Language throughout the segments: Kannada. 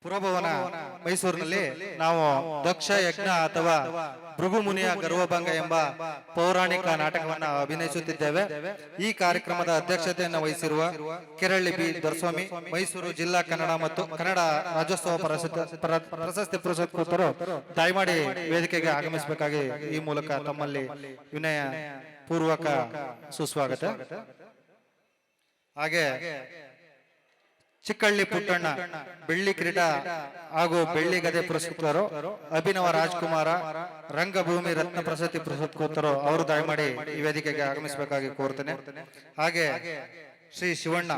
ಪುರಭವನ ಮೈಸೂರಿನಲ್ಲಿ ನಾವು ದಕ್ಷ ಯಜ್ಞ ಅಥವಾ ಭೃಗುಮುನಿಯ ಗರ್ವಭಂಗ ಎಂಬ ಪೌರಾಣಿಕ ನಾಟಕವನ್ನು ಅಭಿನಯಿಸುತ್ತಿದ್ದೇವೆ. ಈ ಕಾರ್ಯಕ್ರಮದ ಅಧ್ಯಕ್ಷತೆಯನ್ನು ವಹಿಸಿರುವ ಕೆರಳ್ಳಿ ಬಿ ದೊರೆಸ್ವಾಮಿ, ಮೈಸೂರು ಜಿಲ್ಲಾ ಕನ್ನಡ ಮತ್ತು ಕನ್ನಡ ರಾಜ್ಯೋತ್ಸವ ಪ್ರಶಸ್ತಿ ಪುರಸ್ಕೃತರು ದಯಮಾಡಿ ವೇದಿಕೆಗೆ ಆಗಮಿಸಬೇಕಾಗಿ ಈ ಮೂಲಕ ತಮ್ಮಲ್ಲಿ ವಿನಯ ಪೂರ್ವಕ ಸುಸ್ವಾಗತ. ಹಾಗೆ ಚಿಕ್ಕಳ್ಳಿ ಪುಟ್ಟಣ್ಣ ಬೆಳ್ಳಿ ಕಿರೀಟ ಹಾಗೂ ಬೆಳ್ಳಿ ಗದೆ ಪುರಸ್ಕೃತರು, ಅಭಿನವ ರಾಜ್ಕುಮಾರ ರಂಗಭೂಮಿ ರತ್ನ ಪ್ರಶಸ್ತಿ ಪುರಸ್ಕೃತರು ಅವರು ದಯಮಾಡಿ ಈ ವೇದಿಕೆಗೆ ಆಗಮಿಸಬೇಕಾಗಿ ಕೋರ್ತೇನೆ. ಹಾಗೆ ಶ್ರೀ ಶಿವಣ್ಣ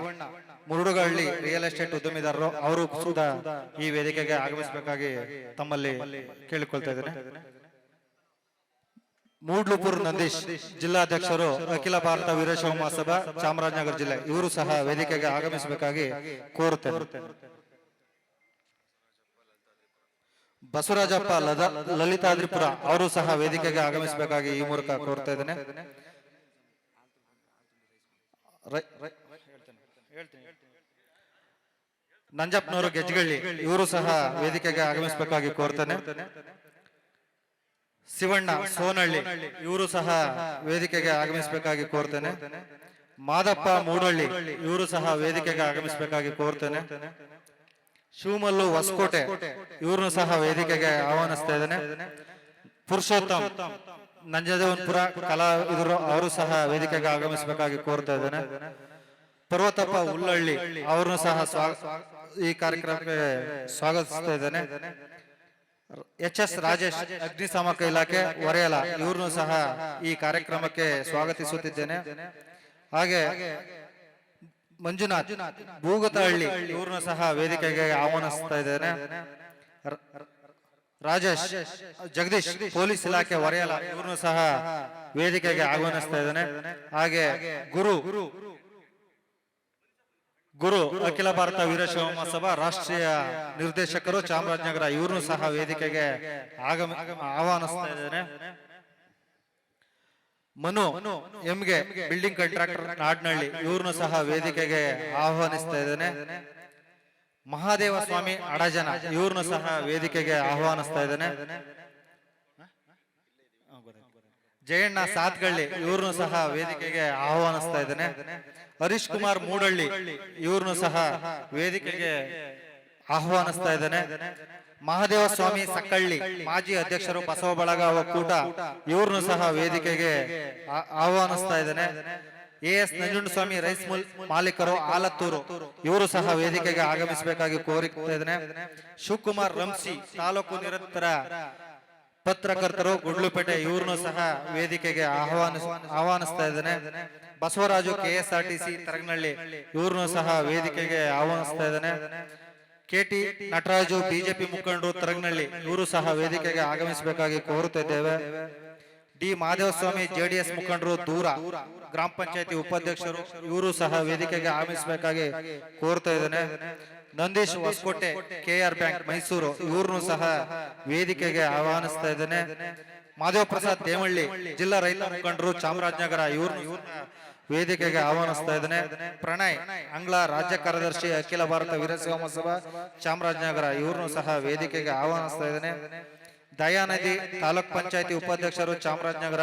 ಮುರುಡುಗಳ್ಳಿ ರಿಯಲ್ ಎಸ್ಟೇಟ್ ಉದ್ಯಮಿದಾರರು ಅವರು ಕೂಡ ಈ ವೇದಿಕೆಗೆ ಆಗಮಿಸಬೇಕಾಗಿ ತಮ್ಮಲ್ಲಿ ಕೇಳಿಕೊಳ್ತಾ ಇದ್ದೇನೆ. ಮೂಡ್ಲುಪುರ್ ನಂದೀಶ್ ಜಿಲ್ಲಾಧ್ಯಕ್ಷರು, ಅಖಿಲ ಭಾರತ ವೀರಶೈವ ಮಹಾಸಭಾ ಚಾಮರಾಜನಗರ ಜಿಲ್ಲೆ, ಇವರು ಸಹ ವೇದಿಕೆಗೆ ಆಗಮಿಸಬೇಕಾಗಿ ಕೋರುತ್ತೇನೆ. ಬಸವರಾಜಪ್ಪ ಲಲಿತಾದ್ರಿಪುರ ಅವರು ಸಹ ವೇದಿಕೆಗೆ ಆಗಮಿಸಬೇಕಾಗಿ ಈ ಮೂಲಕ ಕೋರ್ತಾ ಇದ್ದೇನೆ. ನಂಜಪ್ಪನವರು ಗೆಜ್ಗಳ್ಳಿ ಇವರು ಸಹ ವೇದಿಕೆಗೆ ಆಗಮಿಸಬೇಕಾಗಿ ಕೋರ್ತೇನೆ. ಶಿವಣ್ಣ ಸೋನಹಳ್ಳಿ ಇವರು ಸಹ ವೇದಿಕೆಗೆ ಆಗಮಿಸಬೇಕಾಗಿ ಕೋರ್ತೇನೆ. ಮಾದಪ್ಪ ಮೂಡಹಳ್ಳಿ ಇವರು ಸಹ ವೇದಿಕೆಗೆ ಆಗಮಿಸಬೇಕಾಗಿ ಕೋರ್ತೇನೆ. ಶಿವಮಲ್ಲು ಹೊಸಕೋಟೆ ಇವ್ರನ್ನು ಸಹ ವೇದಿಕೆಗೆ ಆಹ್ವಾನಿಸ್ತಾ ಇದ್ದೇನೆ. ಪುರುಷೋತ್ತಮ್ ನಂಜದೇವನಪುರ ಕಲಾವಿದರು ಅವರು ಸಹ ವೇದಿಕೆಗೆ ಆಗಮಿಸಬೇಕಾಗಿ ಕೋರ್ತಾ ಇದ್ದೇನೆ. ಪರ್ವತಪ್ಪ ಉಲ್ಲಹಳ್ಳಿ ಅವರನ್ನು ಸಹ ಈ ಕಾರ್ಯಕ್ರಮಕ್ಕೆ ಸ್ವಾಗತಿಸ್ತಾ ಇದ್ದೇನೆ. ಎಚ್.ಎಸ್. ರಾಜೇಶ್ ಅಗ್ನಿಶಾಮಕ ಇಲಾಖೆ ಹೊರೆಯಲ ಇವ್ರನ್ನು ಸಹ ಈ ಕಾರ್ಯಕ್ರಮಕ್ಕೆ ಸ್ವಾಗತಿಸುತ್ತಿದ್ದೇನೆ. ಹಾಗೆ ಮಂಜುನಾಥ್ ಭೂಗತಹಳ್ಳಿ ಇವ್ರನ್ನು ಸಹ ವೇದಿಕೆಗೆ ಆಹ್ವಾನಿಸ್ತಾ ಇದ್ದೇನೆ. ರಾಜೇಶ್ ಜಗದೀಶ್ ಪೊಲೀಸ್ ಇಲಾಖೆ ಹೊರೆಯಲ ಇವ್ರನ್ನು ಸಹ ವೇದಿಕೆಗೆ ಆಹ್ವಾನಿಸ್ತಾ ಇದ್ದೇನೆ. ಹಾಗೆ ಗುರು ಅಖಿಲ ಭಾರತ ವೀರಶೈವ ಮಹಾಸಭಾ ರಾಷ್ಟ್ರೀಯ ನಿರ್ದೇಶಕರು ಚಾಮರಾಜನಗರ ಇವ್ರನ್ನು ಸಹ ವೇದಿಕೆಗೆ ಆಹ್ವಾನಿಸ್ತಾ ಇದ್ದೇನೆ. ಮನು ಎಂಗೆ ಬಿಲ್ಡಿಂಗ್ ಕಾಂಟ್ರಾಕ್ಟರ್ ನಾಡ್ನಹಳ್ಳಿ ಇವ್ರನ್ನು ಸಹ ವೇದಿಕೆಗೆ ಆಹ್ವಾನಿಸ್ತಾ ಇದ್ದೇನೆ. ಮಹಾದೇವ ಸ್ವಾಮಿ ಅಡಜನ ಇವ್ರನ್ನು ಸಹ ವೇದಿಕೆಗೆ ಆಹ್ವಾನಿಸ್ತಾ ಇದ್ದೇನೆ. ಜಯಣ್ಣ ಸಾತ್ಗಳ್ಳಿ ಇವ್ರನ್ನು ಸಹ ವೇದಿಕೆಗೆ ಆಹ್ವಾನಿಸ್ತಾ ಇದ್ದೇನೆ. ಹರೀಶ್ ಕುಮಾರ್ ಮೂಡಹಳ್ಳಿ ಇವ್ರನ್ನು ಸಹ ವೇದಿಕೆಗೆ ಆಹ್ವಾನಿಸ್ತಾ ಇದ್ದೇನೆ. ಮಹಾದೇವ ಸ್ವಾಮಿ ಸಕ್ಕಳ್ಳಿ ಮಾಜಿ ಅಧ್ಯಕ್ಷರು ಬಸವ ಬಳಗ ಒಕ್ಕೂಟ ಇವ್ರನ್ನು ಸಹ ವೇದಿಕೆಗೆ ಆಹ್ವಾನಿಸ್ತಾ ಇದ್ದೇನೆ. ಎಸ್ ನಂಜುಂಡಸ್ವಾಮಿ ರೈಸ್ ಮಿಲ್ ಮಾಲೀಕರು ಆಲತ್ತೂರು ಇವರು ಸಹ ವೇದಿಕೆಗೆ ಆಗಮಿಸಬೇಕಾಗಿ ಕೋರಿತಾ ಇದ್ದೇನೆ. ಶಿವಕುಮಾರ್ ರಂಸಿ ತಾಲೂಕು ನಿರಂತರ ಪತ್ರಕರ್ತರು ಗುಡ್ಲುಪೇಟೆ ಇವ್ರನ್ನು ಸಹ ವೇದಿಕೆಗೆ ಆಹ್ವಾನಿಸ್ತಾ ಇದ್ದೇನೆ. ಬಸವರಾಜು KSRTC ತರಗನಹಳ್ಳಿ ಇವ್ರನ್ನು ಸಹ ವೇದಿಕೆಗೆ ಆಹ್ವಾನಿಸ್ತಾ ಇದ್ದೇನೆ. KT ನಟರಾಜು ಬಿಜೆಪಿ ಮುಖಂಡರು ತರಗನಹಳ್ಳಿ ಇವರು ಸಹ ವೇದಿಕೆಗೆ ಆಗಮಿಸಬೇಕಾಗಿ ಕೋರುತ್ತಿದ್ದೇವೆ. ಡಿ ಮಾದೇವಸ್ವಾಮಿ JDS ಮುಖಂಡರು ದೂರ ಗ್ರಾಮ ಪಂಚಾಯತಿ ಉಪಾಧ್ಯಕ್ಷರು ಇವರು ಸಹ ವೇದಿಕೆಗೆ ಆಗಮಿಸಬೇಕಾಗಿ ಕೋರ್ತಾ ಇದ್ದೇನೆ. ನಂದೀಶ್ ಹೊಸಕೋಟೆ KR ಬ್ಯಾಂಕ್ ಮೈಸೂರು ಇವ್ರನ್ನು ಸಹ ವೇದಿಕೆಗೆ ಆಹ್ವಾನಿಸ್ತಾ ಇದ್ದೇನೆ. ಮಾಧವ ಪ್ರಸಾದ್ ದೇವಳ್ಳಿ ಜಿಲ್ಲಾ ರೈತ ಮುಖಂಡರು ಚಾಮರಾಜನಗರ ಇವ್ರನ್ನ ವೇದಿಕೆಗೆ ಆಹ್ವಾನಿಸ್ತಾ ಇದ್ದೇನೆ. ಪ್ರಣಯ್ ಅಂಗ್ಲ ರಾಜ್ಯ ಕಾರ್ಯದರ್ಶಿ ಅಖಿಲ ಭಾರತ ವೀರಶೈವ ಮಹಾಸಭಾ ಚಾಮರಾಜನಗರ ಇವ್ರನ್ನು ಸಹ ವೇದಿಕೆಗೆ ಆಹ್ವಾನಿಸ್ತಾ ಇದ್ದೇನೆ. ದಯಾನದಿ ತಾಲೂಕ್ ಪಂಚಾಯತಿ ಉಪಾಧ್ಯಕ್ಷರು ಚಾಮರಾಜನಗರ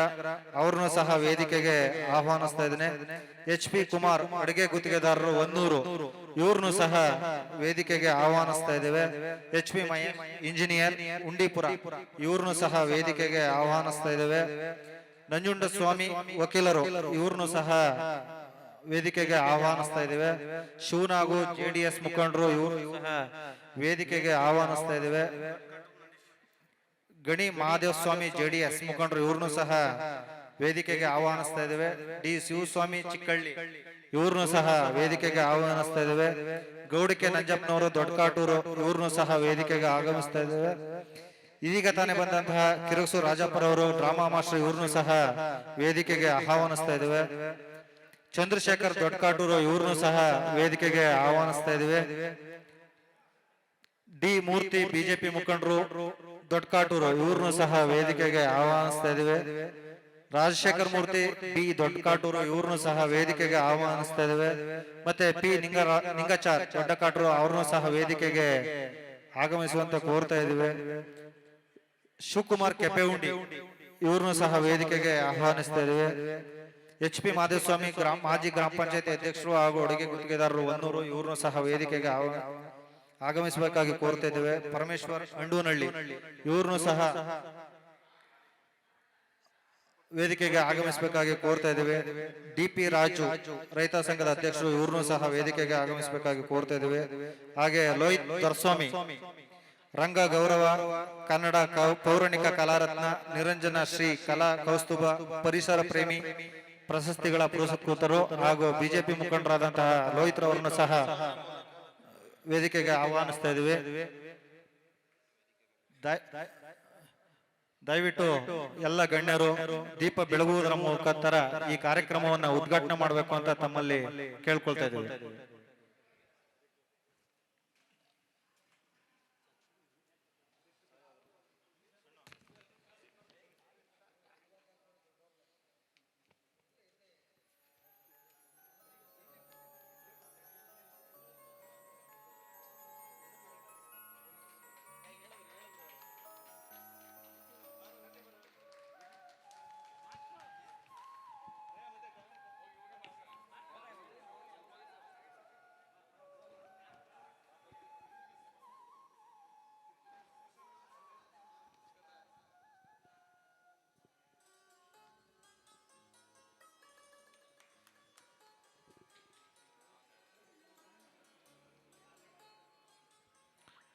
ಅವ್ರನ್ನು ಸಹ ವೇದಿಕೆಗೆ ಆಹ್ವಾನಿಸ್ತಾ ಇದ್ದೇನೆ. HP ಕುಮಾರ್ ಅಡುಗೆ ಗುತ್ತಿಗೆದಾರರು ಹೊನ್ನೂರು ಇವ್ರನ್ನು ಸಹ ವೇದಿಕೆಗೆ ಆಹ್ವಾನಿಸ್ತಾ ಇದ್ದೇವೆ. HP ಮಹೇಶ್ ಇಂಜಿನಿಯರ್ ಉಂಡಿಪುರ ಇವ್ರನ್ನು ಸಹ ವೇದಿಕೆಗೆ ಆಹ್ವಾನಿಸ್ತಾ ಇದ್ದೇವೆ. ನಂಜುಂಡಸ್ವಾಮಿ ವಕೀಲರು ಇವ್ರನ್ನು ಸಹ ವೇದಿಕೆಗೆ ಆಹ್ವಾನಿಸ್ತಾ ಇದ್ದೇವೆ. ಶಿವನಾಗು JDS ಮುಖಂಡರು ಇವರು ಸಹ ವೇದಿಕೆಗೆ ಆಹ್ವಾನಿಸ್ತಾ ಇದ್ದೇವೆ. ಗಣಿ ಮಹಾದೇವ ಸ್ವಾಮಿ JDS ಮುಖಂಡರು ಇವ್ರನ್ನು ಸಹ ವೇದಿಕೆಗೆ ಆಹ್ವಾನಿಸ್ತಾ ಇದ್ದೇವೆ. ಡಿ ಶಿವಸ್ವಾಮಿ ಚಿಕ್ಕಳ್ಳಿ ಇವ್ರನ್ನು ಸಹ ವೇದಿಕೆಗೆ ಆಹ್ವಾನಿಸ್ತಾ ಇದ್ದೇವೆ. ಗೌಡಿಕೆ ನಂಜಪ್ಪನವರು ದೊಡ್ಡಕಾಟೂರು ಇವ್ರನ್ನು ಸಹ ವೇದಿಕೆಗೆ ಆಗಮಿಸ್ತಾ ಇದ್ದೇವೆ. ಇದೀಗ ತಾನೇ ಬಂದಂತಹ ಕಿರಗಸು ರಾಜಪ್ಪರವರು ಡ್ರಾಮಾ ಮಾಸ್ಟರ್ ಇವ್ರನ್ನು ಸಹ ವೇದಿಕೆಗೆ ಆಹ್ವಾನಿಸ್ತಾ ಇದ್ದೇವೆ. ಚಂದ್ರಶೇಖರ್ ದೊಡ್ಡಕಾಟೂರು ಇವ್ರನ್ನು ಸಹ ವೇದಿಕೆಗೆ ಆಹ್ವಾನಿಸ್ತಾ ಇದ್ದೇವೆ. ಡಿ ಮೂರ್ತಿ ಬಿಜೆಪಿ ಮುಖಂಡರು ದೊಡ್ಡಕಾಟೂರು ಇವ್ರನ್ನು ಸಹ ವೇದಿಕೆಗೆ ಆಹ್ವಾನಿಸ್ತಾ ಇದ್ದೇವೆ. ರಾಜಶೇಖರ್ ಮೂರ್ತಿ ಬಿ ದೊಡ್ಡಕಾಟೂರು ಇವ್ರನ್ನು ಸಹ ವೇದಿಕೆಗೆ ಆಹ್ವಾನಿಸ್ತಾ ಇದ್ದೇವೆ. ಮತ್ತೆ ಪಿ ನಿಂಗಚಾರ್ ದೊಡ್ಡಕಾಟೂರು ಅವ್ರನ್ನು ಸಹ ವೇದಿಕೆಗೆ ಆಗಮಿಸುವಂತ ಕೋರ್ತಾ ಇದ್ದೀವಿ. ಶಿವಕುಮಾರ್ ಕೆಪೆಹುಂಡಿ ಇವ್ರನ್ನು ಸಹ ವೇದಿಕೆಗೆ ಆಹ್ವಾನಿಸ್ತಾ ಇದ್ದೀವಿ. HP ಮಾಧುಸ್ವಾಮಿ ಮಾಜಿ ಗ್ರಾಮ ಪಂಚಾಯತಿ ಅಧ್ಯಕ್ಷರು ಹಾಗೂ ಅಡುಗೆ ಗುತ್ತಿಗೆದಾರರು ಹೊನ್ನೂರು ಇವ್ರನ್ನು ಸಹ ವೇದಿಕೆಗೆ ಆಗಮಿಸಬೇಕಾಗಿ ಕೋರ್ತಾ ಇದ್ದೇವೆ. ಪರಮೇಶ್ವರ್ ಅಂಡೂನಹಳ್ಳಿ ಇವ್ರನ್ನು ಸಹ ವೇದಿಕೆಗೆ ಆಗಮಿಸಬೇಕಾಗಿ ಕೋರ್ತಾ ಇದ್ದೇವೆ. DP ರಾಜು ರೈತ ಸಂಘದ ಅಧ್ಯಕ್ಷರು ಇವ್ರನ್ನು ಸಹ ವೇದಿಕೆಗೆ ಆಗಮಿಸಬೇಕಾಗಿ ಕೋರ್ತಾ ಇದ್ದೇವೆ. ಹಾಗೆ ಲೋಹಿತ್ ದರ್ಸ್ವಾಮಿ ರಂಗ ಗೌರವ ಕನ್ನಡ ಪೌರಾಣಿಕ ಕಲಾರತ್ನ ನಿರಂಜನ ಶ್ರೀ ಕಲಾ ಕೌಸ್ತುಭ ಪರಿಸರ ಪ್ರೇಮಿ ಪ್ರಶಸ್ತಿಗಳ ಪುರಸ್ಕೃತರು ಹಾಗೂ ಬಿಜೆಪಿ ಮುಖಂಡರಾದಂತಹ ಲೋಹಿತ್ ರವರನ್ನು ಸಹ ವೇದಿಕೆಗೆ ಆಹ್ವಾನಿಸ್ತಾ ಇದ್ದೀವಿ. ದಯವಿಟ್ಟು ಎಲ್ಲ ಗಣ್ಯರು ದೀಪ ಬೆಳಗುವುದರ ಮುಖಾಂತರ ಈ ಕಾರ್ಯಕ್ರಮವನ್ನು ಉದ್ಘಾಟನೆ ಮಾಡಬೇಕು ಅಂತ ತಮ್ಮಲ್ಲಿ ಕೇಳ್ಕೊಳ್ತಾ ಇದ್ದೀವಿ.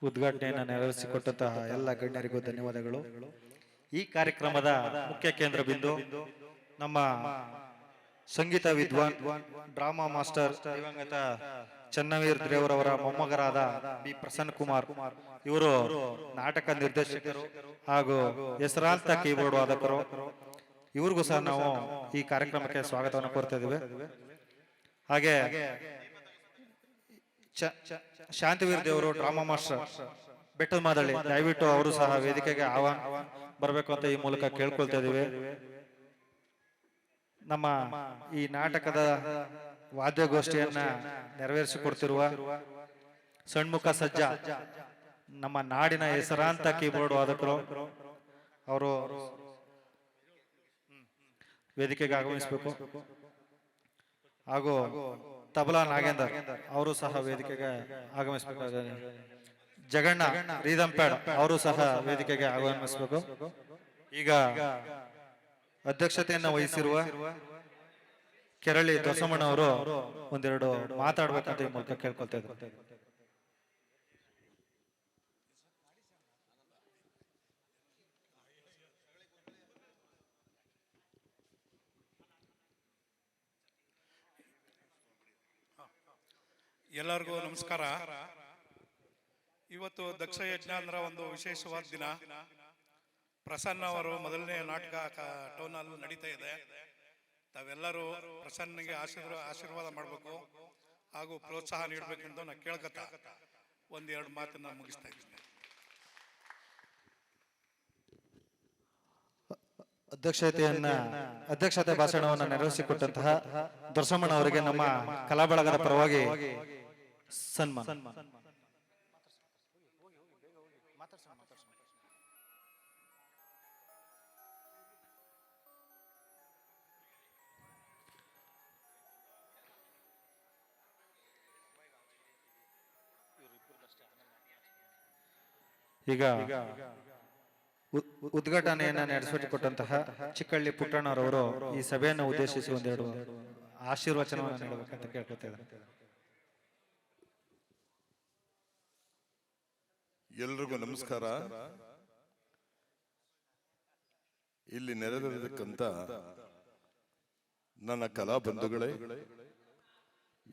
ಉದ್ಘಾಟನೆಯನ್ನು ನೆರವೇರಿಸಿಕೊಟ್ಟಂತಹ ಎಲ್ಲ ಗಣ್ಯರಿಗೂ ಧನ್ಯವಾದಗಳು. ಈ ಕಾರ್ಯಕ್ರಮದ ಮುಖ್ಯ ಕೇಂದ್ರ ಬಿಂದು ನಮ್ಮ ಸಂಗೀತ ವಿದ್ವಾನ್ ಡ್ರಾಮಾ ಮಾಸ್ಟರ್ ದಿವಂಗತ ಚನ್ನವೀರ್ ದೇವರವರ ಮೊಮ್ಮಗರಾದ ಬಿ ಪ್ರಸನ್ನ ಕುಮಾರ್ ಇವರು ನಾಟಕ ನಿರ್ದೇಶಕರು ಹಾಗೂ ಹೆಸರಾಂತ ಕೀಬೋರ್ಡ್ ವಾದಕರು. ಇವ್ರಿಗೂ ಸಹ ನಾವು ಈ ಕಾರ್ಯಕ್ರಮಕ್ಕೆ ಸ್ವಾಗತವನ್ನು ಕೋರ್ತಾ ಇದ್ದೇವೆ. ಹಾಗೆ ಶಾಂತಿವೀರ್ ದೇವರು ಡ್ರಾಮಾ ಮಾಸ್ಟರ್ ಬೆಟ್ಟದ ಮಾದಳ್ಳಿ ದಯವಿಟ್ಟು ಅವರು ಸಹ ವೇದಿಕೆಗೆ ಬರಬೇಕು ಅಂತ ಈ ಮೂಲಕ ಕೇಳ್ಕೊಳ್ತಾ ಇದ್ದೀವಿ. ನಮ್ಮ ಈ ನಾಟಕದ ವಾದ್ಯಗೋಷ್ಠಿಯನ್ನ ನೆರವೇರಿಸಿಕೊಡ್ತಿರುವ ಷಣ್ಮುಖ ಸಜ್ಜಾ ನಮ್ಮ ನಾಡಿನ ಹೆಸರಾಂತ ಕೀಬೋರ್ಡ್ ವಾದಕರು, ಅವರು ವೇದಿಕೆಗೆ ಆಗಮಿಸಬೇಕು. ಹಾಗೂ ತಬಲಾ ನಾಗೇಂದರ್ ಅವರು ಸಹ ವೇದಿಕೆಗೆ ಆಗಮಿಸಬೇಕಾಗಿದೆ. ಜಗಣ್ಣ ರೀದಂಪ್ಯಾಡ್ ಅವರು ಸಹ ವೇದಿಕೆಗೆ ಆಗಮಿಸಬೇಕು. ಈಗ ಅಧ್ಯಕ್ಷತೆಯನ್ನು ವಹಿಸಿರುವ ಕೆರಳಿ ದೊಸಮಣ್ಣ ಅವರು ಒಂದೆರಡು ಮಾತಾಡ್ಬೇಕಂತ ಈ ಮೂಲಕ ಕೇಳ್ಕೊಳ್ತಾ ಇದ್ದಾರೆ. ಎಲ್ಲರಿಗೂ ನಮಸ್ಕಾರ. ಇವತ್ತು ದಕ್ಷ ಯಜ್ಞ ಅಂದ್ರೆ ಒಂದು ವಿಶೇಷವಾದ ದಿನ. ಪ್ರಸನ್ನ ಅವರು ಮೊದಲನೇ ನಾಟಕ ಟೌನಲ್ಲಿ ನಡೀತಾ ಇದೆ. ತಾವೆಲ್ಲರೂ ಪ್ರಸನ್ನಗೆ ಆಶೀರ್ವಾದ ಮಾಡಬೇಕು ಹಾಗೂ ಪ್ರೋತ್ಸಾಹ ನೀಡಬೇಕೆಂದು ನಾನು ಕೇಳ್ಕತ್ತ ಒಂದೆರಡು ಮಾತನ್ನ ಮುಗಿಸ್ತಾ ಇದ್ದೀನಿ. ಅಧ್ಯಕ್ಷತೆ ಭಾಷಣವನ್ನು ನೆರವೇರಿಸಿಕೊಟ್ಟಂತಹ ದೊರಸಮ್ಮಣ್ಣ ಅವರಿಗೆ ನಮ್ಮ ಕಲಾ ಬಳಗದ ಪರವಾಗಿ ಸನ್ಮಾನ. ಈಗ ಉದ್ಘಾಟನೆಯನ್ನ ನಡೆಸಿಕೊಟ್ಟಂತಹ ಚಿಕ್ಕಳ್ಳಿ ಪುಟ್ಟಣ್ಣರವರು ಈ ಸಭೆಯನ್ನು ಉದ್ದೇಶಿಸಿ ಒಂದೆರಡು ಆಶೀರ್ವಚನವನ್ನು ನೀಡಬೇಕಂತ ಕೇಳ್ಕೊತಿದ್ದಾರೆ. ಎಲ್ರಿಗೂ ನಮಸ್ಕಾರ. ಇಲ್ಲಿ ನೆರೆದಿರತಕ್ಕಂತ ನನ್ನ ಕಲಾ ಬಂಧುಗಳೇ,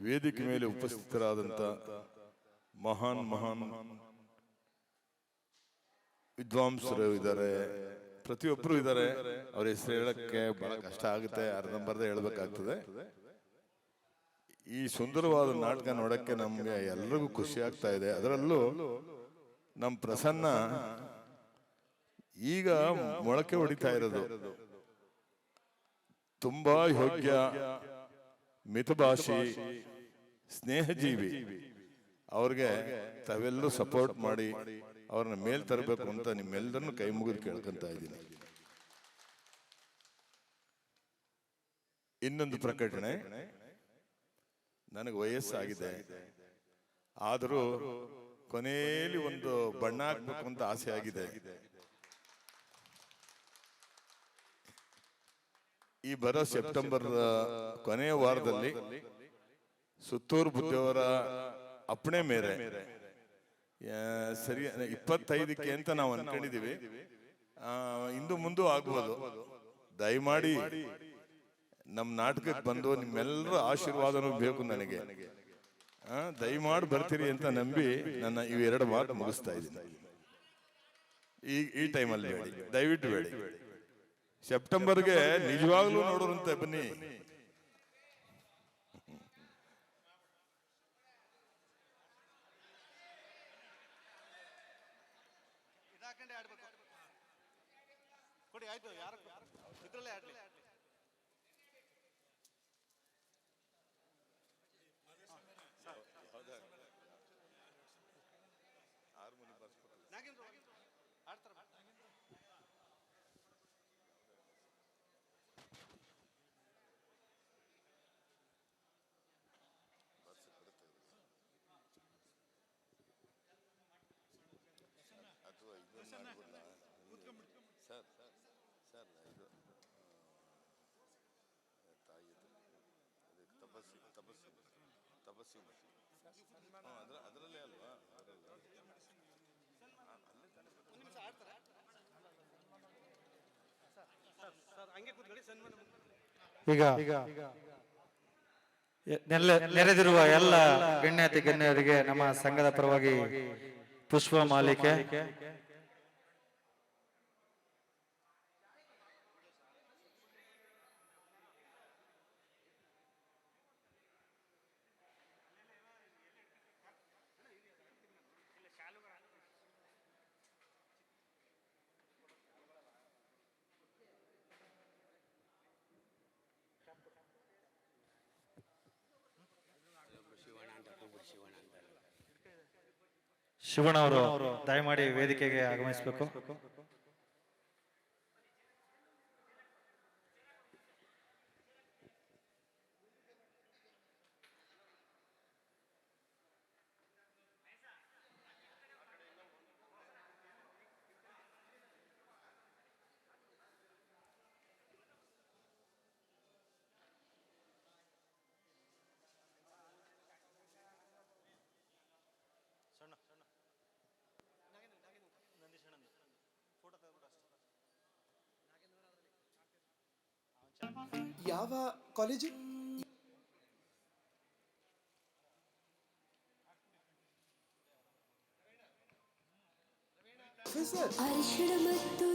ವೇದಿಕೆ ಮೇಲೆ ಉಪಸ್ಥಿತರಾದಂತ ಮಹಾನ್ ವಿದ್ವಾಂಸರು ಇದ್ದಾರೆ, ಪ್ರತಿಯೊಬ್ಬರು ಇದ್ದಾರೆ. ಅವ್ರ ಹೆಸರು ಹೇಳಕ್ಕೆ ಬಹಳ ಕಷ್ಟ ಆಗುತ್ತೆ, ಅರ್ಧಂಬರ್ಧ ಹೇಳ್ಬೇಕಾಗ್ತದೆ. ಈ ಸುಂದರವಾದ ನಾಟಕ ನೋಡಕ್ಕೆ ನಮ್ಗೆ ಎಲ್ರಿಗೂ ಖುಷಿ ಆಗ್ತಾ ಇದೆ. ಅದರಲ್ಲೂ ನಮ್ಮ ಪ್ರಸನ್ನ ಈಗ ಮೊಳಕೆ ಹೊಡಿತಾ ಇರೋದು. ತುಂಬಾ ಯೋಗ್ಯ, ಮಿತಭಾಷಿ, ಸ್ನೇಹಜೀವಿ. ಅವ್ರಿಗೆ ತಾವೆಲ್ಲರೂ ಸಪೋರ್ಟ್ ಮಾಡಿ ಅವ್ರನ್ನ ಮೇಲ್ ತರಬೇಕು ಅಂತ ನಿಮ್ಮೆಲ್ಲರನ್ನು ಕೈ ಮುಗಿದು ಕೇಳ್ಕೊಂತ ಇದ್ದೀನಿ. ಇನ್ನೊಂದು ಪ್ರಕಟಣೆ, ನನಗೆ ವಯಸ್ಸಾಗಿದೆ, ಆದರೂ ಕೊನೆಯಲ್ಲಿ ಒಂದು ಬಣ್ಣ ಹಾಕ್ಬೇಕು ಅಂತ ಆಸೆ ಆಗಿದೆ. ಈ ಬರೋ ಸೆಪ್ಟೆಂಬರ್ ಕೊನೆಯ ವಾರದಲ್ಲಿ ಸುತ್ತೂರು ಬುದ್ಧಿಯವರ ಅಪ್ಪಣೆ ಮೇರೆ ಸರಿ 25ಕ್ಕೆ ಅಂತ ನಾವು ಅನ್ಕೊಂಡಿದೀವಿ. ಇಂದು ಮುಂದೆ ಆಗ್ಬೋದು. ದಯಮಾಡಿ ನಮ್ಮ ನಾಟಕಕ್ಕೆ ಬಂದು ನಿಮ್ಮೆಲ್ಲರ ಆಶೀರ್ವಾದನೂ ಬೇಕು ನನಗೆ. ದಯಮಾಡಿ ಬರ್ತೀರಿ ಅಂತ ನಂಬಿ ನನ್ನ ಇವು 2 ಮಾತು ಮುಗಿಸ್ತಾ ಇದ್ದೀನಿ. ಈ ಟೈಮಲ್ಲಿ ಬೇಡಿ, ದಯವಿಟ್ಟು ಬೇಡಿ. ಸೆಪ್ಟೆಂಬರ್ಗೆ ನಿಜವಾಗ್ಲೂ ನೋಡೋರಂತೆ ಬನ್ನಿ. ಅದರಲ್ಲೇ ಅಲ್ವಾ? ಈಗ ನೆರೆದಿರುವ ಎಲ್ಲ ಗಣ್ಯಾತಿ ಗಣ್ಯರಿಗೆ ನಮ್ಮ ಸಂಘದ ಪರವಾಗಿ ಪುಷ್ಪ ಮಾಲಿಕೆ. ಶಿವಣ್ಣ ಅವರು ದಯಮಾಡಿ ವೇದಿಕೆಗೆ ಆಗಮಿಸಬೇಕು. ಯಾವ ಕಾಲೇಜು? ಅರಿಶಿಣ ಮತ್ತು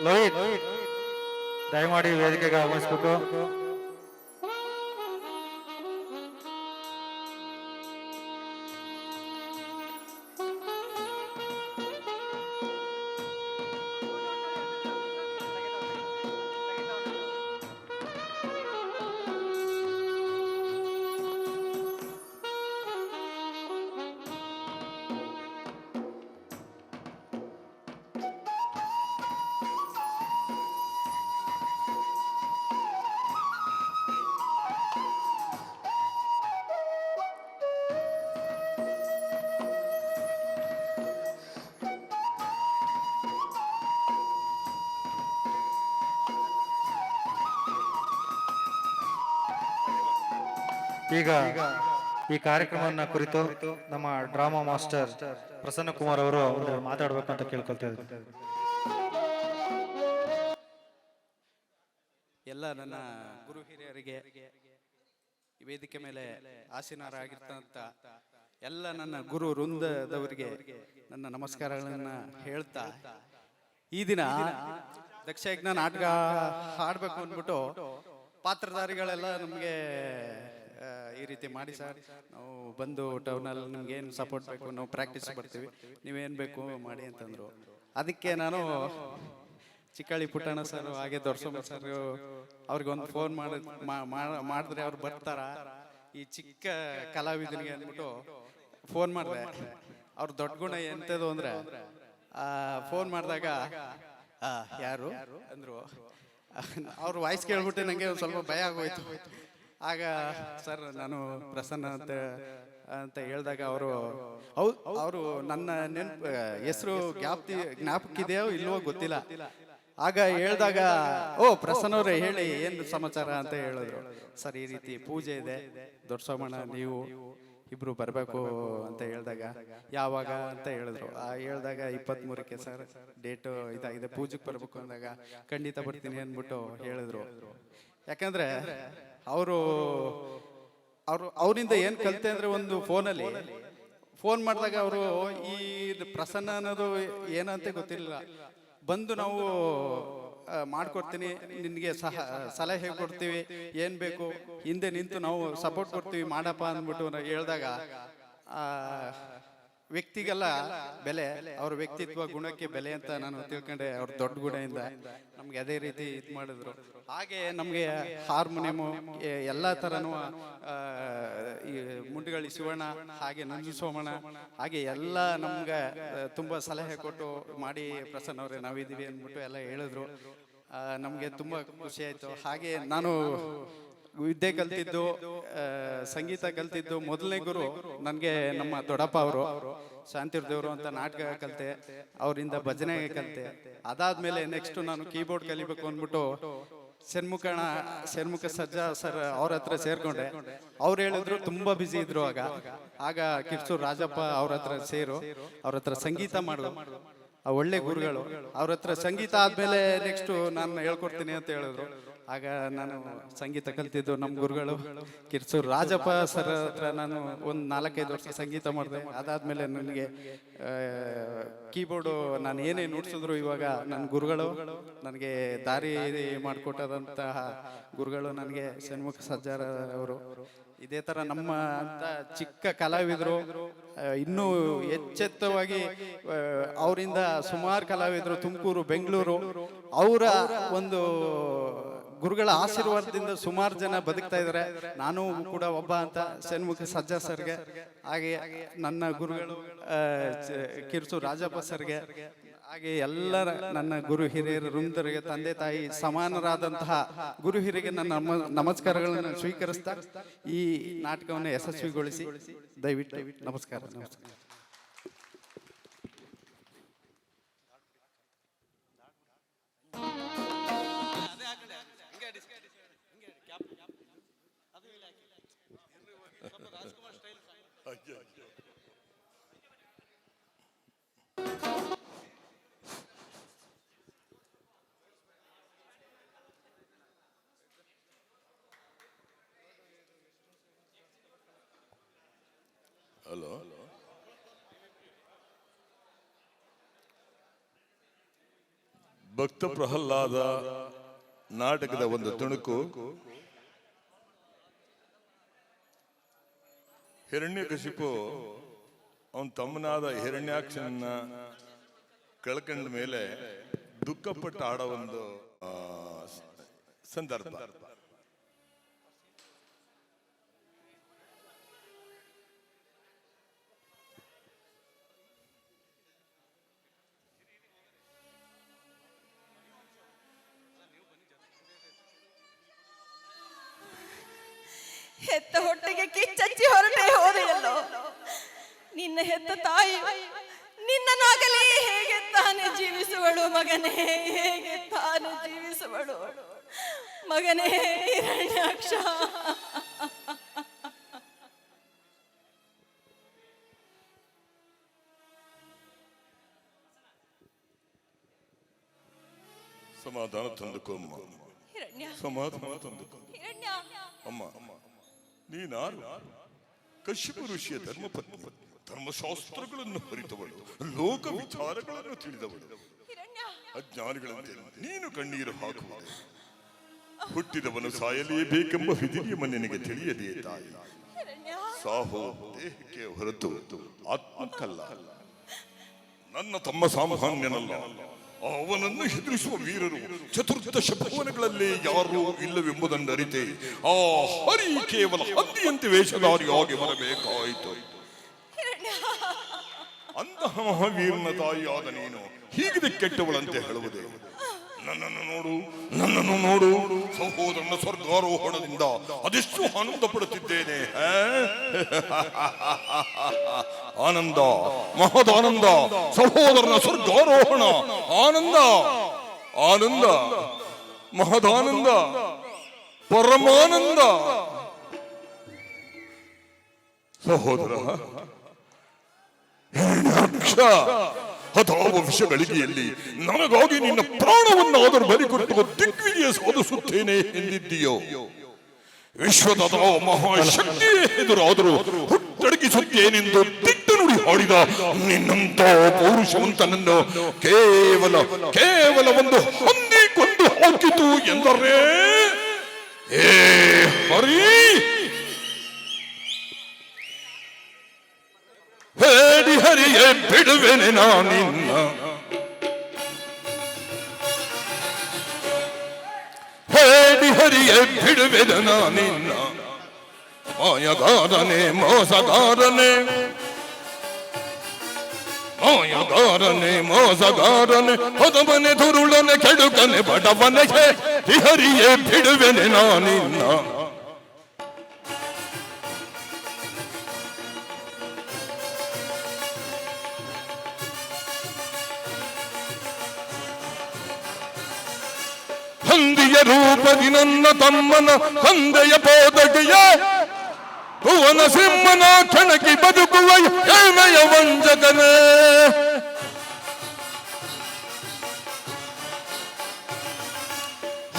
ಲೋಹಿತ್ ದಯಮಾಡಿ ವೇದಿಕೆಗೆ ಆಗಮಿಸ್ಬೇಕು. ಈಗ ಈ ಕಾರ್ಯಕ್ರಮವನ್ನ ಕುರಿತು ನಮ್ಮ ಡ್ರಾಮಾ ಮಾಸ್ಟರ್ ಪ್ರಸನ್ನ ಕುಮಾರ್ ಅವರು ಮಾತಾಡ್ಬೇಕಂತ ಕೇಳ್ಕೊಳ್ತಾ ಇದ್ದಾರೆ. ಎಲ್ಲ ನನ್ನ ಗುರು ಹಿರಿಯರಿಗೆ ಈ ವೇದಿಕೆ ಮೇಲೆ ಆಸೀನರಾಗಿರ್ತಂತ ಎಲ್ಲ ನನ್ನ ಗುರು ವೃಂದದವರಿಗೆ ನನ್ನ ನಮಸ್ಕಾರಗಳನ್ನ ಹೇಳ್ತಾ, ಈ ದಿನ ದಕ್ಷಯಜ್ಞ ನಾಟಕ ಹಾಡ್ಬೇಕು ಅಂದ್ಬಿಟ್ಟು ಪಾತ್ರಧಾರಿಗಳೆಲ್ಲ ನಮಗೆ ಈ ರೀತಿ ಮಾಡಿ ಸರ್, ನಾವು ಬಂದು ಟೌನಲ್ಲಿ ನಿಮ್ಗೆ ಏನು ಸಪೋರ್ಟ್ ಬೇಕು, ನಾವು ಪ್ರಾಕ್ಟೀಸ್ ಬರ್ತೀವಿ, ನೀವೇನು ಬೇಕು ಮಾಡಿ ಅಂತಂದರು. ಅದಕ್ಕೆ ನಾನು ಚಿಕ್ಕಳ್ಳಿ ಪುಟ್ಟಣ್ಣ ಸರ್ ಹಾಗೆ ದೊಡ್ಸಮ್ಮ ಸರ್ ಅವ್ರಿಗೊಂದು ಫೋನ್ ಮಾಡಿದ್ರೆ ಅವ್ರು ಬರ್ತಾರ ಈ ಚಿಕ್ಕ ಕಲಾವಿದನಿಗೆ ಅಂದ್ಬಿಟ್ಟು ಫೋನ್ ಮಾಡಿದೆ. ಅವ್ರ ದೊಡ್ಡ ಗುಣ ಎಂಥದ್ದು ಅಂದರೆ ಫೋನ್ ಮಾಡಿದಾಗ ಯಾರು ಅಂದರು. ಅವ್ರ ವಾಯ್ಸ್ ಕೇಳ್ಬಿಟ್ಟು ನನಗೆ ಒಂದು ಸ್ವಲ್ಪ ಭಯ ಆಗೋಯ್ತು. ಆಗ ಸರ್ ನಾನು ಪ್ರಸನ್ನ ಅಂತ ಹೇಳಿದಾಗ ಅವರು ನನ್ನ ಹೆಸರು ಜ್ಞಾಪಕಿದೆಯೋ ಇಲ್ವೋ ಗೊತ್ತಿಲ್ಲ. ಆಗ ಹೇಳಿದಾಗ ಓ ಪ್ರಸನ್ನವ್ರೆ ಹೇಳಿ ಏನು ಸಮಾಚಾರ ಅಂತ ಹೇಳಿದ್ರು. ಸರ್ ಈ ರೀತಿ ಪೂಜೆ ಇದೆ, ದೊಡ್ಡ ಸೋಮಣ್ಣ ನೀವು ಇಬ್ರು ಬರಬೇಕು ಅಂತ ಹೇಳಿದಾಗ ಯಾವಾಗ ಅಂತ ಹೇಳಿದ್ರು. ಹೇಳಿದಾಗ 23ಕ್ಕೆ ಸರ್ ಡೇಟು ಇದಾಗಿದೆ, ಪೂಜೆಗೆ ಬರಬೇಕು ಅಂದಾಗ ಖಂಡಿತ ಬರ್ತೀನಿ ಅಂದ್ಬಿಟ್ಟು ಹೇಳಿದ್ರು. ಯಾಕಂದ್ರೆ ಅವರಿಂದ ಏನು ಕಲಿತೆ ಅಂದರೆ, ಒಂದು ಫೋನಲ್ಲಿ ಫೋನ್ ಮಾಡಿದಾಗ ಅವರು ಈ ಪ್ರಸನ್ನ ಅನ್ನೋದು ಏನಂತ ಗೊತ್ತಿರಲಿಲ್ಲ. ಬಂದು ನಾವು ಮಾಡ್ಕೊಡ್ತೀನಿ, ನಿನಗೆ ಸಲಹೆ ಕೊಡ್ತೀವಿ, ಏನು ಬೇಕು ಹಿಂದೆ ನಿಂತು ನಾವು ಸಪೋರ್ಟ್ ಕೊಡ್ತೀವಿ ಮಾಡಪ್ಪ ಅಂದ್ಬಿಟ್ಟು ಹೇಳಿದಾಗ ವ್ಯಕ್ತಿಗೆಲ್ಲ ಬೆಲೆ, ಅವ್ರ ವ್ಯಕ್ತಿತ್ವ ಗುಣಕ್ಕೆ ಬೆಲೆ ಅಂತ ನಾನು ತಿಳ್ಕೊಂಡೆ. ಅವ್ರ ದೊಡ್ಡ ಗುಣದಿಂದ ನಮ್ಗೆ ಅದೇ ರೀತಿ ಇದು ಮಾಡಿದ್ರು. ಹಾಗೆ ನಮಗೆ ಹಾರ್ಮೋನಿಯಮು ಎಲ್ಲ ಥರನೂ ಈ ಮುಂಡಗಳ್ಳಿ ಶಿವಣ್ಣ ಹಾಗೆ ನಂಜು ಸೋಮಣ್ಣ ಹಾಗೆ ಎಲ್ಲ ನಮ್ಗೆ ತುಂಬ ಸಲಹೆ ಕೊಟ್ಟು ಮಾಡಿ ಪ್ರಸನ್ನ ಅವರೇ ನಾವಿದ್ದೀವಿ ಅಂದ್ಬಿಟ್ಟು ಎಲ್ಲ ಹೇಳಿದ್ರು. ನಮಗೆ ತುಂಬ ಖುಷಿ ಆಯಿತು. ಹಾಗೆ ನಾನು ವಿದ್ಯೆ ಕಲ್ತಿದ್ದು, ಸಂಗೀತ ಕಲ್ತಿದ್ದು ಮೊದಲನೇ ಗುರು ನನಗೆ ನಮ್ಮ ದೊಡ್ಡಪ್ಪ ಅವರು, ಶಾಂತಿರ್ದೇವರು ಅಂತ ನಾಟಕ ಕಲಿತೆ, ಅವರಿಂದ ಭಜನೆ ಕಲಿತೆ. ಅದಾದ್ಮೇಲೆ ನೆಕ್ಸ್ಟ್ ನಾನು ಕೀಬೋರ್ಡ್ ಕಲಿಬೇಕು ಅಂದ್ಬಿಟ್ಟು ಷಣ್ಮುಖ ಸಜ್ಜಾ ಸರ್ ಅವ್ರ ಹತ್ರ ಸೇರ್ಕೊಂಡೆ. ಅವ್ರು ಹೇಳಿದ್ರು ತುಂಬಾ ಬ್ಯುಸಿ ಇದ್ರು ಆಗ ಕಿರ್ಚೂರ್ ರಾಜಪ್ಪ ಅವ್ರ ಹತ್ರ ಅವ್ರ ಹತ್ರ ಸಂಗೀತ ಮಾಡಿದ್ರು. ಒಳ್ಳೆ ಗುರುಗಳು. ಅವ್ರ ಹತ್ರ ಸಂಗೀತ ಆದ್ಮೇಲೆ ನೆಕ್ಸ್ಟ್ ನಾನು ಹೇಳ್ಕೊಡ್ತೀನಿ ಅಂತ ಹೇಳಿದ್ರು. ಆಗ ನಾನು ಸಂಗೀತ ಕಲ್ತಿದ್ದು ನಮ್ಮ ಗುರುಗಳು ಕಿರ್ಚೂರ್ ರಾಜಪ್ಪ ಸರ್ ಹತ್ರ ನಾನು ಒಂದು 4-5 ವರ್ಷ ಸಂಗೀತ ಮಾಡಿದೆ. ಅದಾದ್ಮೇಲೆ ನನಗೆ ಕೀಬೋರ್ಡು ನಾನು ಏನೇ ನುಡ್ಸಿದ್ರು ಇವಾಗ ನನ್ನ ಗುರುಗಳು ನನಗೆ ದಾರಿ ಮಾಡಿಕೊಟ್ಟದಂತಹ ಗುರುಗಳು ನನಗೆ ಷಣ್ಮುಖ ಸಜ್ಜಾರ ಅವರು. ಇದೇ ತರ ನಮ್ಮ ಅಂತ ಚಿಕ್ಕ ಕಲಾವಿದರು ಇನ್ನೂ ಎಚ್ಚೆತ್ತವಾಗಿ ಅವರಿಂದ ಸುಮಾರು ಕಲಾವಿದರು ತುಮಕೂರು, ಬೆಂಗಳೂರು, ಅವರ ಒಂದು ಗುರುಗಳ ಆಶೀರ್ವಾದದಿಂದ ಸುಮಾರು ಜನ ಬದುಕ್ತಾ ಇದ್ದಾರೆ. ನಾನು ಕೂಡ ಒಬ್ಬ ಅಂತ ಷಣ್ಮುಖ ಸಜ್ಜಾ ಸರ್ಗೆ, ಹಾಗೆ ನನ್ನ ಗುರುಗಳು ಕಿರ್ಚೂರ್ ರಾಜಪ್ಪ ಸರ್ಗೆ, ಹಾಗೆ ಎಲ್ಲ ನನ್ನ ಗುರು ಹಿರಿಯರ ವೃಂದರಿಗೆ, ತಂದೆ ತಾಯಿ ಸಮಾನರಾದಂತಹ ಗುರು ಹಿರಿಯರಿಗೆ ನನ್ನ ನಮಸ್ಕಾರಗಳನ್ನು ಸ್ವೀಕರಿಸ್ತಾ ಈ ನಾಟಕವನ್ನು ಯಶಸ್ವಿಗೊಳಿಸಿ ದಯವಿಟ್ಟು ನಮಸ್ಕಾರ. ಹಲೋ, ಭಕ್ತ ಪ್ರಹ್ಲಾದ ನಾಟಕದ ಒಂದು ತುಣುಕು. ಹಿರಣ್ಯಕಶಿಪು ಅವನ ತಮ್ಮನಾದ ಹಿರಣ್ಯಾಕ್ಷನ ಕಳ್ಕೊಂಡ ಮೇಲೆ ದುಃಖಪಟ್ಟು ಆಡೋ ಒಂದು ಸಂದರ್ಭ. ಹೆತ್ತ ಹೊಟ್ಟೆಗೆ ಕಿಚ್ಚಚ್ಚಿ ಹೊರಟೆ ಹೋದೆಯಲ್ಲೋ. ನಿನ್ನ ಹೆತ್ತ ತಾಯಿ ನಿನ್ನನ್ನಾಗಲೇ ಹೇಗೆ ತಾನೇ ಜೀವಿಸುವಳು ಮಗನೇ, ಹೇಗೆ ತಾನೇ ಜೀವಿಸುವಳು ಮಗನೇ ಹಿರಣ್ಯಾಕ್ಷ. ಸಮಾಧಾನ ತಂದುಕೋ ಅಮ್ಮ, ಸಮಾಧಾನ ತಂದುಕೋ ಅಮ್ಮ. ನೀನಾರು ಕಶ್ಯಪ ಋಷಿಯ ಧರ್ಮಪತ್ನಿ, ಧರ್ಮಶಾಸ್ತ್ರಗಳನ್ನು ಅರಿತವಳು, ಲೋಕ ವಿಚಾರಗಳನ್ನು ತಿಳಿದವಳು. ಅಜ್ಞಾನಿಗಳಂತೆ ನೀನು ಕಣ್ಣೀರು ಹಾಕುವುದು. ಹುಟ್ಟಿದವನು ಸಾಯಲೇಬೇಕೆಂಬ ವಿಧಿನಿಯಮ ನಿನಗೆ ತಿಳಿಯದೇ ತಾಯಿ. ಸಾಹೋ ದೇಹಕ್ಕೆ ಹೊರತು ಆತ್ಮಕ್ಕಲ್ಲ. ನನ್ನ ತಮ್ಮ ಸಾಮಾನ್ಯನಲ್ಲ, ಅವನನ್ನು ಹೆದರಿಸುವ ವೀರರು ಚತುರ್ದಶ ಭುವನಗಳಲ್ಲಿ ಯಾರೂ ಇಲ್ಲವೆಂಬುದನ್ನು ಅರಿತೆ ಆ ಹರಿ ಕೇವಲ ಹಂದಿಯಂತೆ ವೇಷಧಾರಿಯಾಗಿ ಬರಬೇಕಾಯಿತು. ಅಂತಹ ಮಹಾವೀರನ ತಾಯಿಯಾದ ನೀನು ಹೀಗಿದೆ ಕೆಟ್ಟವಳಂತೆ ಹೇಳುವುದೇ? ನನ್ನನ್ನು ನೋಡು, ಸಹೋದರನ ಸ್ವರ್ಗಾರೋಹಣದಿಂದ ಅದೆಷ್ಟು ಆನಂದ ಪಡುತ್ತಿದ್ದೇನೆ. ಆನಂದ, ಮಹದಾನಂದ, ಸಹೋದರನ ಸ್ವರ್ಗಾರೋಹಣ, ಆನಂದ, ಆನಂದ, ಮಹದಾನಂದ, ಪರಮಾನಂದ. ಸಹೋದರ ಹತಾವ ವಿಷಗಳಿಗೆಯಲ್ಲಿ ನನಗಾಗಿ ನಿನ್ನ ಪ್ರಾಣವನ್ನಾದರೂ ಬಲಿಕೊಟ್ಟು ದಿಗ್ವಿಜಯ ಸಾಧಿಸುತ್ತೇನೆ ಎಂದಿದ್ದೀಯೋ. ವಿಶ್ವದ ಮಹಾಶಕ್ತಿಯೇ ಎದುರಾದರೂ ಹುಟ್ಟಡಗಿಸುತ್ತೇನೆಂದು ದಿಟ್ಟು ನುಡಿ ಹಾಡಿದ ನಿನ್ನಂತ ಪೌರುಷವಂತನನ್ನು ಕೇವಲ ಒಂದು ಹಂದಿ ಕೊಂದು ಹಾಕಿತು ಎಂದರೆ ಏ ಹರಿ, ಹೇಳಿ ಹರಿಯೇ ಬಿಡುವೆನೆ ನಾನಿನ್ನ. ಹೇಳಿ ಹರಿಯೇ ಬಿಡುವೆನೆ ನಾನಿನ್ನ. ಮಾಯಗಾರನೆ, ಮೋಸಗಾರನೆ, ಮಾಯಗಾರನೆ, ಮೋಸಗಾರನೆ, ಹೊದಮನೆ ದುರುಳನೆ, ಕೆಡುಕನೆ, ಬಡವನೆ, ಹರಿಯೇ ಬಿಡುವೆನೆ ನಾನಿನ್ನ. ಹಂದಿಯ ರೂಪದಿ ನನ್ನ ತಮ್ಮನ ತಂದೆಯ ಪೋದಗೆಯ ಭುವನ ಸಿಂಹನ ಕೆಣಕಿ ಬದುಕುವ ಏನೆಯ ವಂಚಕನೇ.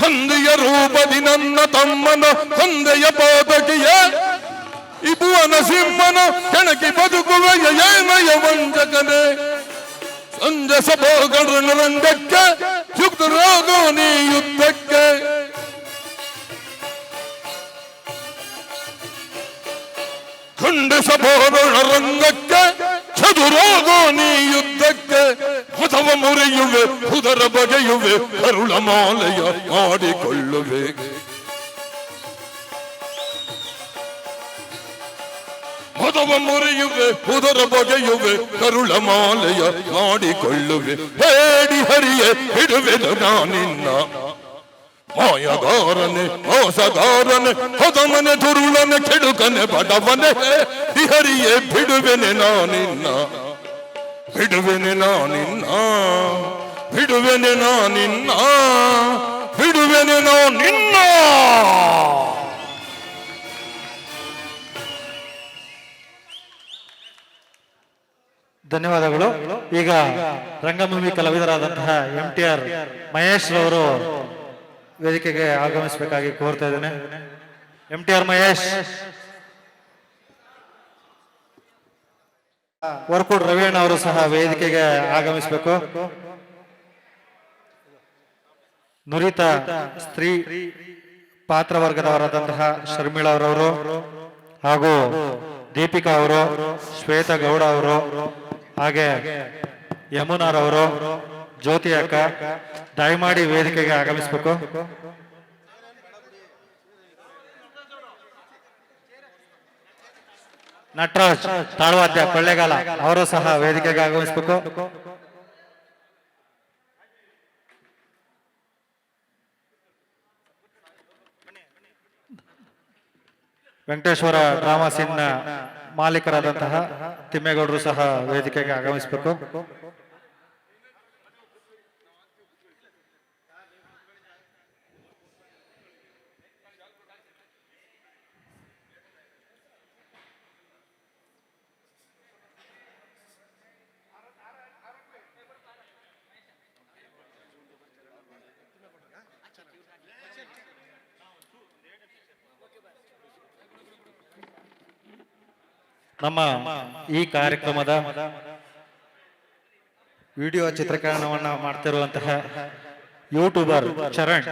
ಹಂದಿಯ ರೂಪದಿ ನನ್ನ ತಮ್ಮನ ತಂದೆಯ ಪೋದಗೆಯ ಈ ಭುವನ ಸಿಂಹನ ಕೆಣಕಿ ಬದುಕುವ ಏನೆಯ ವಂಚಕನೇ. ಸಂಜೆ ಸಭೋಗರ ರಂಗಕ್ಕೆ ಯುಕ್ತರಾಗೋ ನೀ ಯುದ್ಧಕ್ಕೆ. ಖಂಡ ಸಭೋಗರ ರಂಗಕ್ಕೆ ಚದುರಾಗೋ ನೀ ಯುದ್ಧಕ್ಕೆ. ಹೊಸವ ಮುರಿಯುವೆ, ಉದರ ಬಗೆಯುವೆ, ಕರುಳ ಮಾಲೆಯ ಮಾಡಿಕೊಳ್ಳುವೆ. ಹೊದವ ಮುರಿಯುವೆ, ಉದರ ಬಗೆಯುವೆ, ಕರುಳ ಮಾಲೆಯ ಮಾಡಿಕೊಳ್ಳುವೆ. ಹೇಳಿ ಹರಿಯೇ ಬಿಡುವೆನು ನಾನಿನ್ನ. ಮಾಯಗಾರನೆ, ಮೋಸಗಾರನೆ, ಹೊದಮನೆ ದುರುಳನೆ, ಕೆಡುಕನೆ, ಬಡವನೆ, ಹರಿಯೇ ಬಿಡುವೆನೆ ನಾನಿನ್ನ. ಬಿಡುವೆನೆ ನಾನಿನ್ನ, ಬಿಡುವೆನೆ ನಾನಿನ್ನ, ಬಿಡುವೆನೆ ನಾನಿನ್ನ. ಧನ್ಯವಾದಗಳು. ಈಗ ರಂಗಭೂಮಿ ಕಲಾವಿದರಾದಂತಹ MTR ಮಹೇಶ್ ರವರು ವೇದಿಕೆಗೆ ಆಗಮಿಸಬೇಕಾಗಿ ಕೋರ್ತಾ ಇದ್ದೇನೆ. MTR ಮಹೇಶ್, ವರ್ಕೂಡ್ ರವಿಯಣ್ಣ ಅವರು ಸಹ ವೇದಿಕೆಗೆ ಆಗಮಿಸಬೇಕು. ನುರಿತ ಸ್ತ್ರೀ ಪಾತ್ರವರ್ಗದವರಾದಂತಹ ಶರ್ಮಿಳಾ ಅವರವರು ಹಾಗೂ ದೀಪಿಕಾ ಅವರು, ಶ್ವೇತಾ ಗೌಡ ಅವರು, ಹಾಗೆ ಯಮುನಾರವರು, ಜ್ಯೋತಿ ಅಕ್ಕ ದಯಮಾಡಿ ವೇದಿಕೆಗೆ ಆಗಮಿಸಬೇಕು. ನಟರಾಜ್ ತಾಳ್ವಾದ್ಯ ಕೊಳ್ಳೇಗಾಲ ಅವರು ಸಹ ವೇದಿಕೆಗೆ ಆಗಮಿಸಬೇಕು. ವೆಂಕಟೇಶ್ವರ ಡ್ರಾಮಾಸ್ ಇನ್ ಮಾಲೀಕರಾದಂತಹ ತಿಮ್ಮೇಗೌಡರು ಸಹ ವೇದಿಕೆಗೆ ಆಗಮಿಸಬೇಕು. ನಮ್ಮ ಈ ಕಾರ್ಯಕ್ರಮದ ವಿಡಿಯೋ ಚಿತ್ರೀಕರಣವನ್ನ ಮಾಡ್ತಿರುವಂತಹ ಯೂಟ್ಯೂಬರ್ ಚರಣ್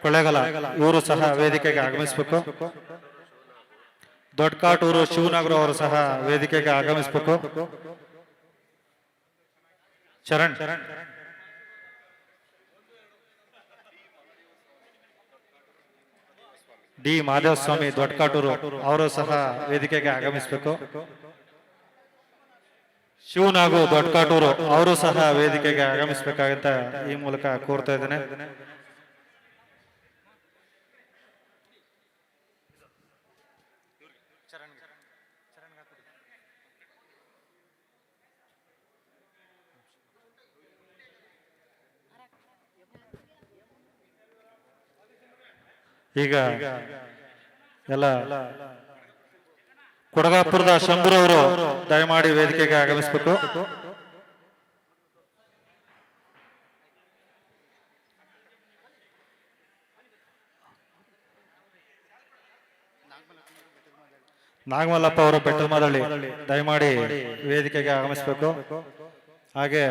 ಕೊಳ್ಳೇಗಾಲ ಇವರು ಸಹ ವೇದಿಕೆಗೆ ಆಗಮಿಸಬೇಕು. ದೊಡ್ಡಕಾಟೂರು ಶಿವನಗರ ಅವರು ಸಹ ವೇದಿಕೆಗೆ ಆಗಮಿಸಬೇಕು. ಚರಣ್ ಡಿ ಮಾಧವಸ್ವಾಮಿ ದೊಡ್ಡಕಾಟೂರು ಅವರು ಸಹ ವೇದಿಕೆಗೆ ಆಗಮಿಸಬೇಕು. ಶಿವನಾಗು ದೊಡ್ಡಕಾಟೂರು ಅವರು ಸಹ ವೇದಿಕೆಗೆ ಆಗಮಿಸಬೇಕಾಗಂತ ಈ ಮೂಲಕ ಕೋರ್ತಾ ಇದ್ದೇನೆ. ಈಗ ಎಲ್ಲ ಕೊಡಗಾಪುರದ ಶಂಭುರವರು ದಯಮಾಡಿ ವೇದಿಕೆಗೆ ಆಗಮಿಸಬೇಕು. ನಾಗಮಲ್ಲಪ್ಪ ಅವರು ಬೆಟ್ಟದಮದಳ್ಳಿ ದಯಮಾಡಿ ವೇದಿಕೆಗೆ ಆಗಮಿಸಬೇಕು. ಹಾಗೆ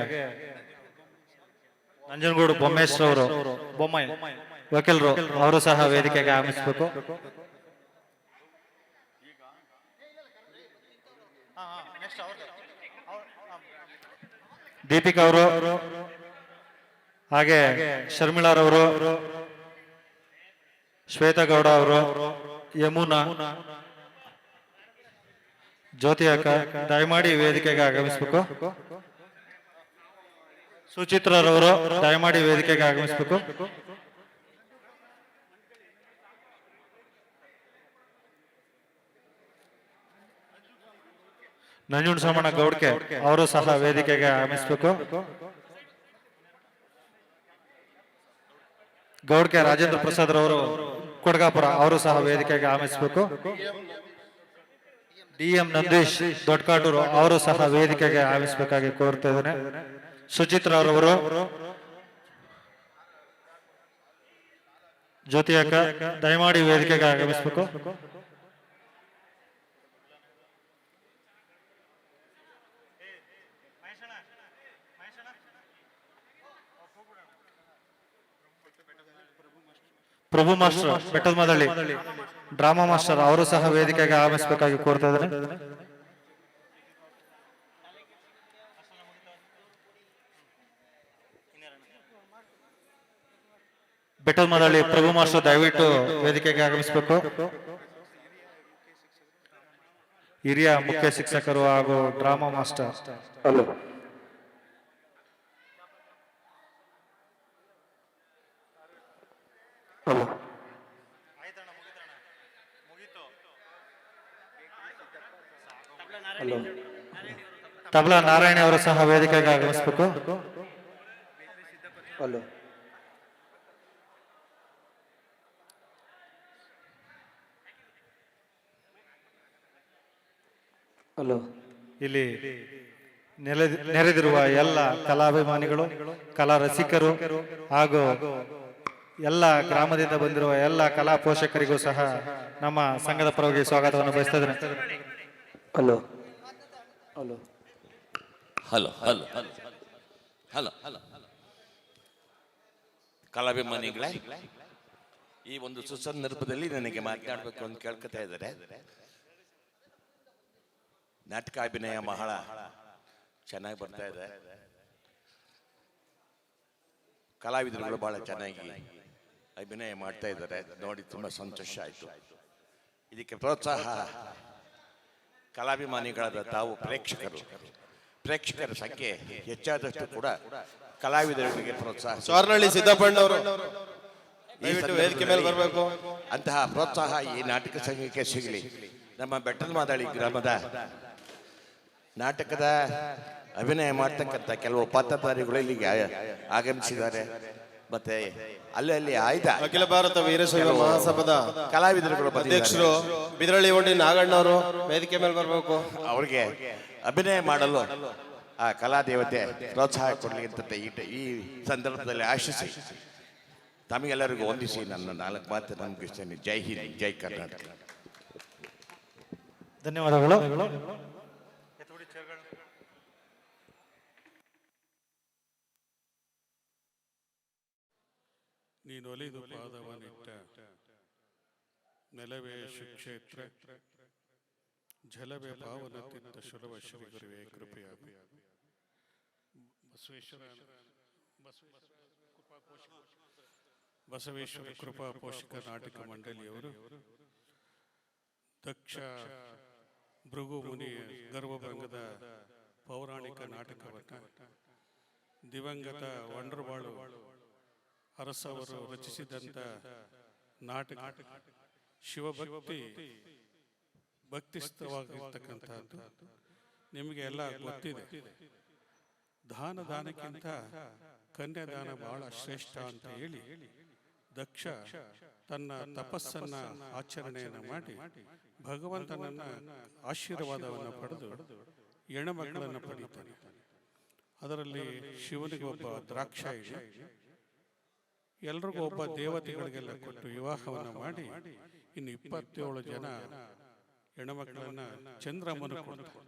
ನಂಜನಗೂಡು ಬೊಮ್ಮೇಶ್ವರ ಅವರು ಬೊಮ್ಮಾಯಿ ವಕೀಲರು ಅವರು ಸಹ ವೇದಿಕೆಗೆ ಆಗಮಿಸಬೇಕು. ದೀಪಿಕಾ ಅವರು, ಹಾಗೆ ಶರ್ಮಿಳಾರವರು, ಶ್ವೇತಾ ಗೌಡ ಅವರು, ಯಮುನಾ, ಜ್ಯೋತಿ ಅಕ್ಕ ದಯಮಾಡಿ ವೇದಿಕೆಗೆ ಆಗಮಿಸಬೇಕು. ಸುಚಿತ್ರರವರು ದಯಮಾಡಿ ವೇದಿಕೆಗೆ ಆಗಮಿಸಬೇಕು. ನಂಜುಂಡಸ್ವಾಮಣ್ಣ ಗೌಡ್ಕೆ ಅವರು ಸಹ ವೇದಿಕೆಗೆ ಆಗಮಿಸಬೇಕು. ಗೌಡ್ಕೆ ರಾಜೇಂದ್ರ ಪ್ರಸಾದ್ ರವರು ಕೊಡಗಾಪುರ ಅವರು ಸಹ ವೇದಿಕೆಗೆ ಆಗಮಿಸಬೇಕು. ಡಿ.ಎಂ. ನಂದೀಶ್ ದೊಡ್ಡಕಾಟೂರು ಅವರು ಸಹ ವೇದಿಕೆಗೆ ಆಗಮಿಸಬೇಕಾಗಿ ಕೋರ್ತಾ ಇದ್ದೇನೆ. ಸುಚಿತ್ರಾ ಅವರವರು, ಜ್ಯೋತಿ ಅಕ್ಕ ದಯಮಾಡಿ ವೇದಿಕೆಗೆ ಆಗಮಿಸಬೇಕು. ಪ್ರಭು ಮಾಸ್ಟರ್ ಬೆಟ್ಟದಮದಳ್ಳಿ ಡ್ರಾಮಾ ಮಾಸ್ಟರ್ ಅವರು ಸಹ ವೇದಿಕೆಗೆ ಆಗಮಿಸಬೇಕಾಗಿ ಕೋರ್ತಾ ಇದ್ದಾರೆ. ಬೆಟ್ಟದಮದಳ್ಳಿ ಪ್ರಭು ಮಾಸ್ಟರ್ ದಯವಿಟ್ಟು ವೇದಿಕೆಗೆ ಆಗಮಿಸಬೇಕು. ಹಿರಿಯ ಮುಖ್ಯ ಶಿಕ್ಷಕರು ಹಾಗೂ drama master. Hello hello hello Tabla Narayana ಅವರು ಸಹ ವೇದಿಕೆಗೆ ಆಗಮಿಸಬೇಕು. ಹಲೋ ಹಲೋ ಇಲ್ಲಿ ನೆರೆದಿರುವ ಎಲ್ಲ ಕಲಾಭಿಮಾನಿಗಳು, ಕಲಾ ರಸಿಕರು ಹಾಗೂ ಎಲ್ಲ ಗ್ರಾಮದಿಂದ ಬಂದಿರುವ ಎಲ್ಲ ಕಲಾ ಪೋಷಕರಿಗೂ ಸಹ ನಮ್ಮ ಸಂಘದ ಪರವಾಗಿ ಸ್ವಾಗತವನ್ನು ಬಯಸ್ತಾ ಇದ್ದೇನೆ. Hello hello hello hello hello hello hello ಕಲಾಭಿಮಾನಿಗಳೇ, ಈ ಒಂದು ಸುಸಂದರ್ಭದಲ್ಲಿ ನನಗೆ ಮಾತನಾಡಬೇಕು ಅಂತ ಕೇಳ್ಕೊತಾ ಇದ್ದಾರೆ. ನಾಟಕ ಅಭಿನಯ ಬಹಳ ಚೆನ್ನಾಗಿ ಬರ್ತಾ ಇದೆ. ಕಲಾವಿದರುಗಳು ಬಹಳ ಚೆನ್ನಾಗಿ ಅಭಿನಯ ಮಾಡ್ತಾ ಇದ್ದಾರೆ. ನೋಡಿ ತುಂಬಾ ಸಂತೋಷ ಆಯಿತು. ಇದಕ್ಕೆ ಪ್ರೋತ್ಸಾಹ ಕಲಾಭಿಮಾನಿಗಳಾದ ತಾವು ಪ್ರೇಕ್ಷಕರ ಸಂಖ್ಯೆ ಹೆಚ್ಚಾದಷ್ಟು ಕೂಡ ಕಲಾವಿದರಿಗೆ ಪ್ರೋತ್ಸಾಹ. ಸ್ವರ್ಣಳ್ಳಿ ಸಿದ್ದಪ್ಪಣ್ಣವರು ವೇದಿಕೆ ಮೇಲೆ ಬರಬೇಕು. ಅಂತಹ ಪ್ರೋತ್ಸಾಹ ಈ ನಾಟಕ ಸಂಘಕ್ಕೆ ಸಿಗಲಿ. ನಮ್ಮ ಬೆಟ್ಟದ ಮಾದಾಳಿ ಗ್ರಾಮದ ನಾಟಕದ ಅಭಿನಯ ಮಾಡ್ತಕ್ಕಂಥ ಕೆಲವು ಪಾತ್ರಧಾರಿಗಳು ಇಲ್ಲಿಗೆ ಆಗಮಿಸಿದ್ದಾರೆ. ಮತ್ತೆ ಅಲ್ಲಿ ಆಯ್ದ ಅಖಿಲ ಭಾರತ ವೀರಶೈವ ಮಹಾಸಭಾದ ಕಲಾವಿದರುಗಳು ಅಧ್ಯಕ್ಷರು ಬಿದ್ರಳ್ಳಿ ಓಡಿ ನಾಗಣ್ಣವರು ವೇದಿಕೆ ಮೇಲೆ ಬರಬೇಕು. ಅವರಿಗೆ ಅಭಿನಯ ಮಾಡಲು ಆ ಕಲಾದೇವತೆ ಪ್ರೋತ್ಸಾಹ ಕೊಡಲಿ ಅಂತ ಈ ಸಂದರ್ಭದಲ್ಲಿ ಆಶಿಸಿ ತಮಗೆಲ್ಲರಿಗೂ ವಂದಿಸಿ ನನ್ನ 4 ಮಾತು ನಮಗಿಸ್ತೇನೆ. ಜೈ ಹಿಂದ್, ಜೈ ಕರ್ನಾಟಕ. ಧನ್ಯವಾದಗಳು. ನೀನೊಲಿದು ಪಾದವನಿಟ್ಟ ನೆಲವೇ ಸುಕ್ಷೇತ್ರ, ಜಲವೇ ಪಾವನತಿತ್ತ ಸುಲಭ ಶ್ರೀ ಗುರುವೇ ಕೃಪೆಯಾಗು. ಬಸವೇಶ್ವರ ಕೃಪಾ ಪೋಷಕ ನಾಟಕ ಮಂಡಳಿಯವರು ದಕ್ಷ ಭೃಗು ಮುನಿ ಗರ್ವಭಂಗದ ಪೌರಾಣಿಕ ನಾಟಕವನ್ನು ದಿವಂಗತ ವಂಡರ್ಬಾಳು ಅರಸವರು ರಚಿಸಿದಂಥ ನಾಟಕ ಭಕ್ತಿಸ್ಥವಾಗಿರ್ತಕ್ಕಂಥದ್ದು ನಿಮಗೆ ಎಲ್ಲ ಗೊತ್ತಿದೆ. ದಾನಕ್ಕಿಂತ ಕನ್ಯಾದಾನ ಬಹಳ ಶ್ರೇಷ್ಠ ಅಂತ ಹೇಳಿ ದಕ್ಷ ತನ್ನ ತಪಸ್ಸನ್ನ ಆಚರಣೆಯನ್ನು ಮಾಡಿ ಭಗವಂತನನ್ನ ಆಶೀರ್ವಾದವನ್ನು ಪಡೆದು ಹೆಣ್ಣುಮಕ್ಕಳನ್ನು ಪಡೀತಾನೆ. ಅದರಲ್ಲಿ ಶಿವನಿಗೆ ಒಬ್ಬ ದ್ರಾಕ್ಷ ಇದೆ. ಎಲ್ರಿಗೂ ಒಬ್ಬ ದೇವತೆಗಳಿಗೆಲ್ಲ ಕೊಟ್ಟು ವಿವಾಹವನ್ನು ಮಾಡಿ ಇನ್ನು 27 ಜನ ಹೆಣ್ಣುಮಕ್ಕಳನ್ನ ಚಂದ್ರಮ್ಮನ ಕೊಡ್ತಾರೆ.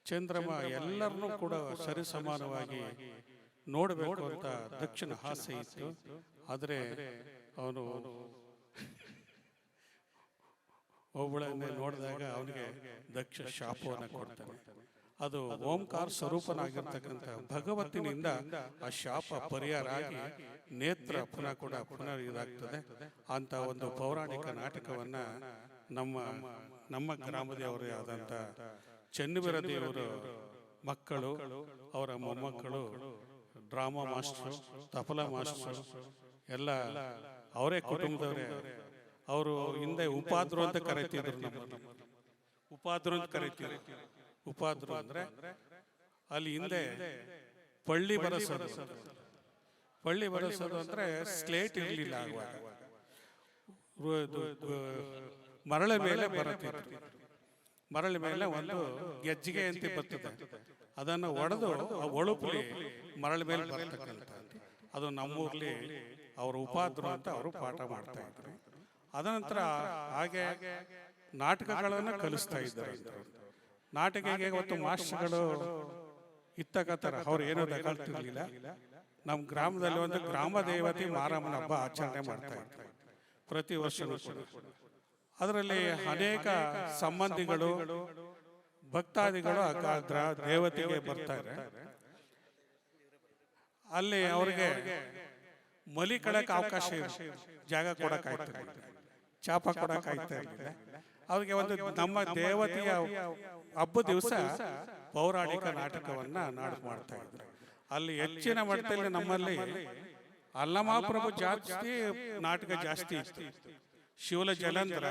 ಚಂದ್ರಮ್ಮ ಎಲ್ಲರನ್ನೂ ಕೂಡ ಸರಿಸಮಾನವಾಗಿ ನೋಡಬೇಕು ಅಂತ ದಕ್ಷಿಣ ಆಸೆ ಇತ್ತು. ಆದರೆ ಅವನು ಒಬ್ಬಳನ್ನೇ ನೋಡಿದಾಗ ಅವನಿಗೆ ದಕ್ಷ ಶಾಪವನ್ನು ಕೊಡ್ತಾನೆ. ಅದು ಓಂಕಾರ ಸ್ವರೂಪನಾಗಿರ್ತಕ್ಕಂಥ ಭಗವತಿನಿಂದ ಆ ಶಾಪ ಪರಿಹಾರ ಆಗಿ ನೇತ್ರ ಪುನಃ ಇದಾಗ್ತದೆ ಅಂತ ಒಂದು ಪೌರಾಣಿಕ ನಾಟಕವನ್ನ ನಮ್ಮ ಗ್ರಾಮದವರೇ ಆದಂಥ ಚೆನ್ನವೀರ ದೇವರು ಮಕ್ಕಳು, ಅವರ ಮೊಮ್ಮಕ್ಕಳು, ಡ್ರಾಮಾ ಮಾಸ್ಟರ್, ತಪಲಾ ಮಾಸ್ಟರ್ ಎಲ್ಲ ಅವರೇ ಕುಟುಂಬದವರೇ. ಅವರು ಹಿಂದೆ ಉಪಾದ್ರು ಅಂತ ಕರೀತಿದ್ರು. ಉಪಾದ್ರು ಅಂತ ಕರೀತಿದ್ರು. ಉಪಾದ್ರು ಅಂದ್ರೆ ಅಲ್ಲಿ ಹಿಂದೆ ಪಳ್ಳಿ ಬರಸೋದು ಅಂದ್ರೆ ಸ್ಲೇಟ್ ಇರಲಿಲ್ಲ. ಆಗುವಾಗ ಮರಳ ಮೇಲೆ ಬರುತ್ತಿತ್ತು. ಮರಳ ಮೇಲೆ ಒಂದು ಗೆಜ್ಜಿಗೆ ಅಂತ ಬರ್ತದೆ. ಅದನ್ನು ಒಡೆದು ಆ ಒಳುಪುಲಿ ಮರಳ ಮೇಲೆ ಬರ್ತಕ್ಕಂಥದ್ದು. ಅದು ನಮ್ಮೂರ್ಲಿ ಅವರು ಉಪಾದ್ರು ಅಂತ ಅವರು ಪಾಠ ಮಾಡ್ತಾ ಇದ್ರು. ಅದನಂತರ ಹಾಗೆ ನಾಟಕಗಳನ್ನು ಕಲಿಸ್ತಾ ಇದ್ದಾರೆ. ನಾಟಕಕ್ಕೆ ಇವತ್ತು ಮಾಸ್ಟರ್ಗಳು ಇತ್ತಕತ್ತರ ಅವ್ರು ಏನೋ ತಗೊಳ್ತಿರ್ಲಿಲ್ಲ. ನಮ್ಮ ಗ್ರಾಮದಲ್ಲಿ ಒಂದು ಗ್ರಾಮ ದೇವತೆ ಮಾರಮ್ಮನ ಹಬ್ಬ ಆಚರಣೆ ಮಾಡ್ತಾ ಇದ್ದಾರೆ ಪ್ರತಿ ವರ್ಷವೂ ಕೂಡ. ಅದರಲ್ಲಿ ಅನೇಕ ಸಂಬಂಧಿಗಳು, ಭಕ್ತಾದಿಗಳು ದೇವತೆಗೆ ಬರ್ತಾರೆ. ಅಲ್ಲಿ ಅವರಿಗೆ ಮಲಿಕಳಕ್ಕೆ ಅವಕಾಶ ಜಾಗ ಕೊಡಕ್ಕಾಗ್ತಾ ಇಲ್ಲ, ಚಾಪ ಕೊಡಕ್ಕಾಗ್ತಾ ಇರಲಿಲ್ಲ. ಅವ್ರಿಗೆ ಒಂದು ನಮ್ಮ ದೇವತೆಯ ಹಬ್ಬ ದಿವಸ ಪೌರಾಣಿಕ ನಾಟಕವನ್ನ ಮಾಡ್ತಾ ಇದ್ರು. ಅಲ್ಲಿ ಹೆಚ್ಚಿನ ಮಟ್ಟದಲ್ಲಿ ನಮ್ಮಲ್ಲಿ ಅಲ್ಲಮಾಪ್ರಭು ಜಾಸ್ತಿ ನಾಟಕ ಜಾಸ್ತಿ ಇತ್ತು. ಶಿವಲ ಜಲಂಧರ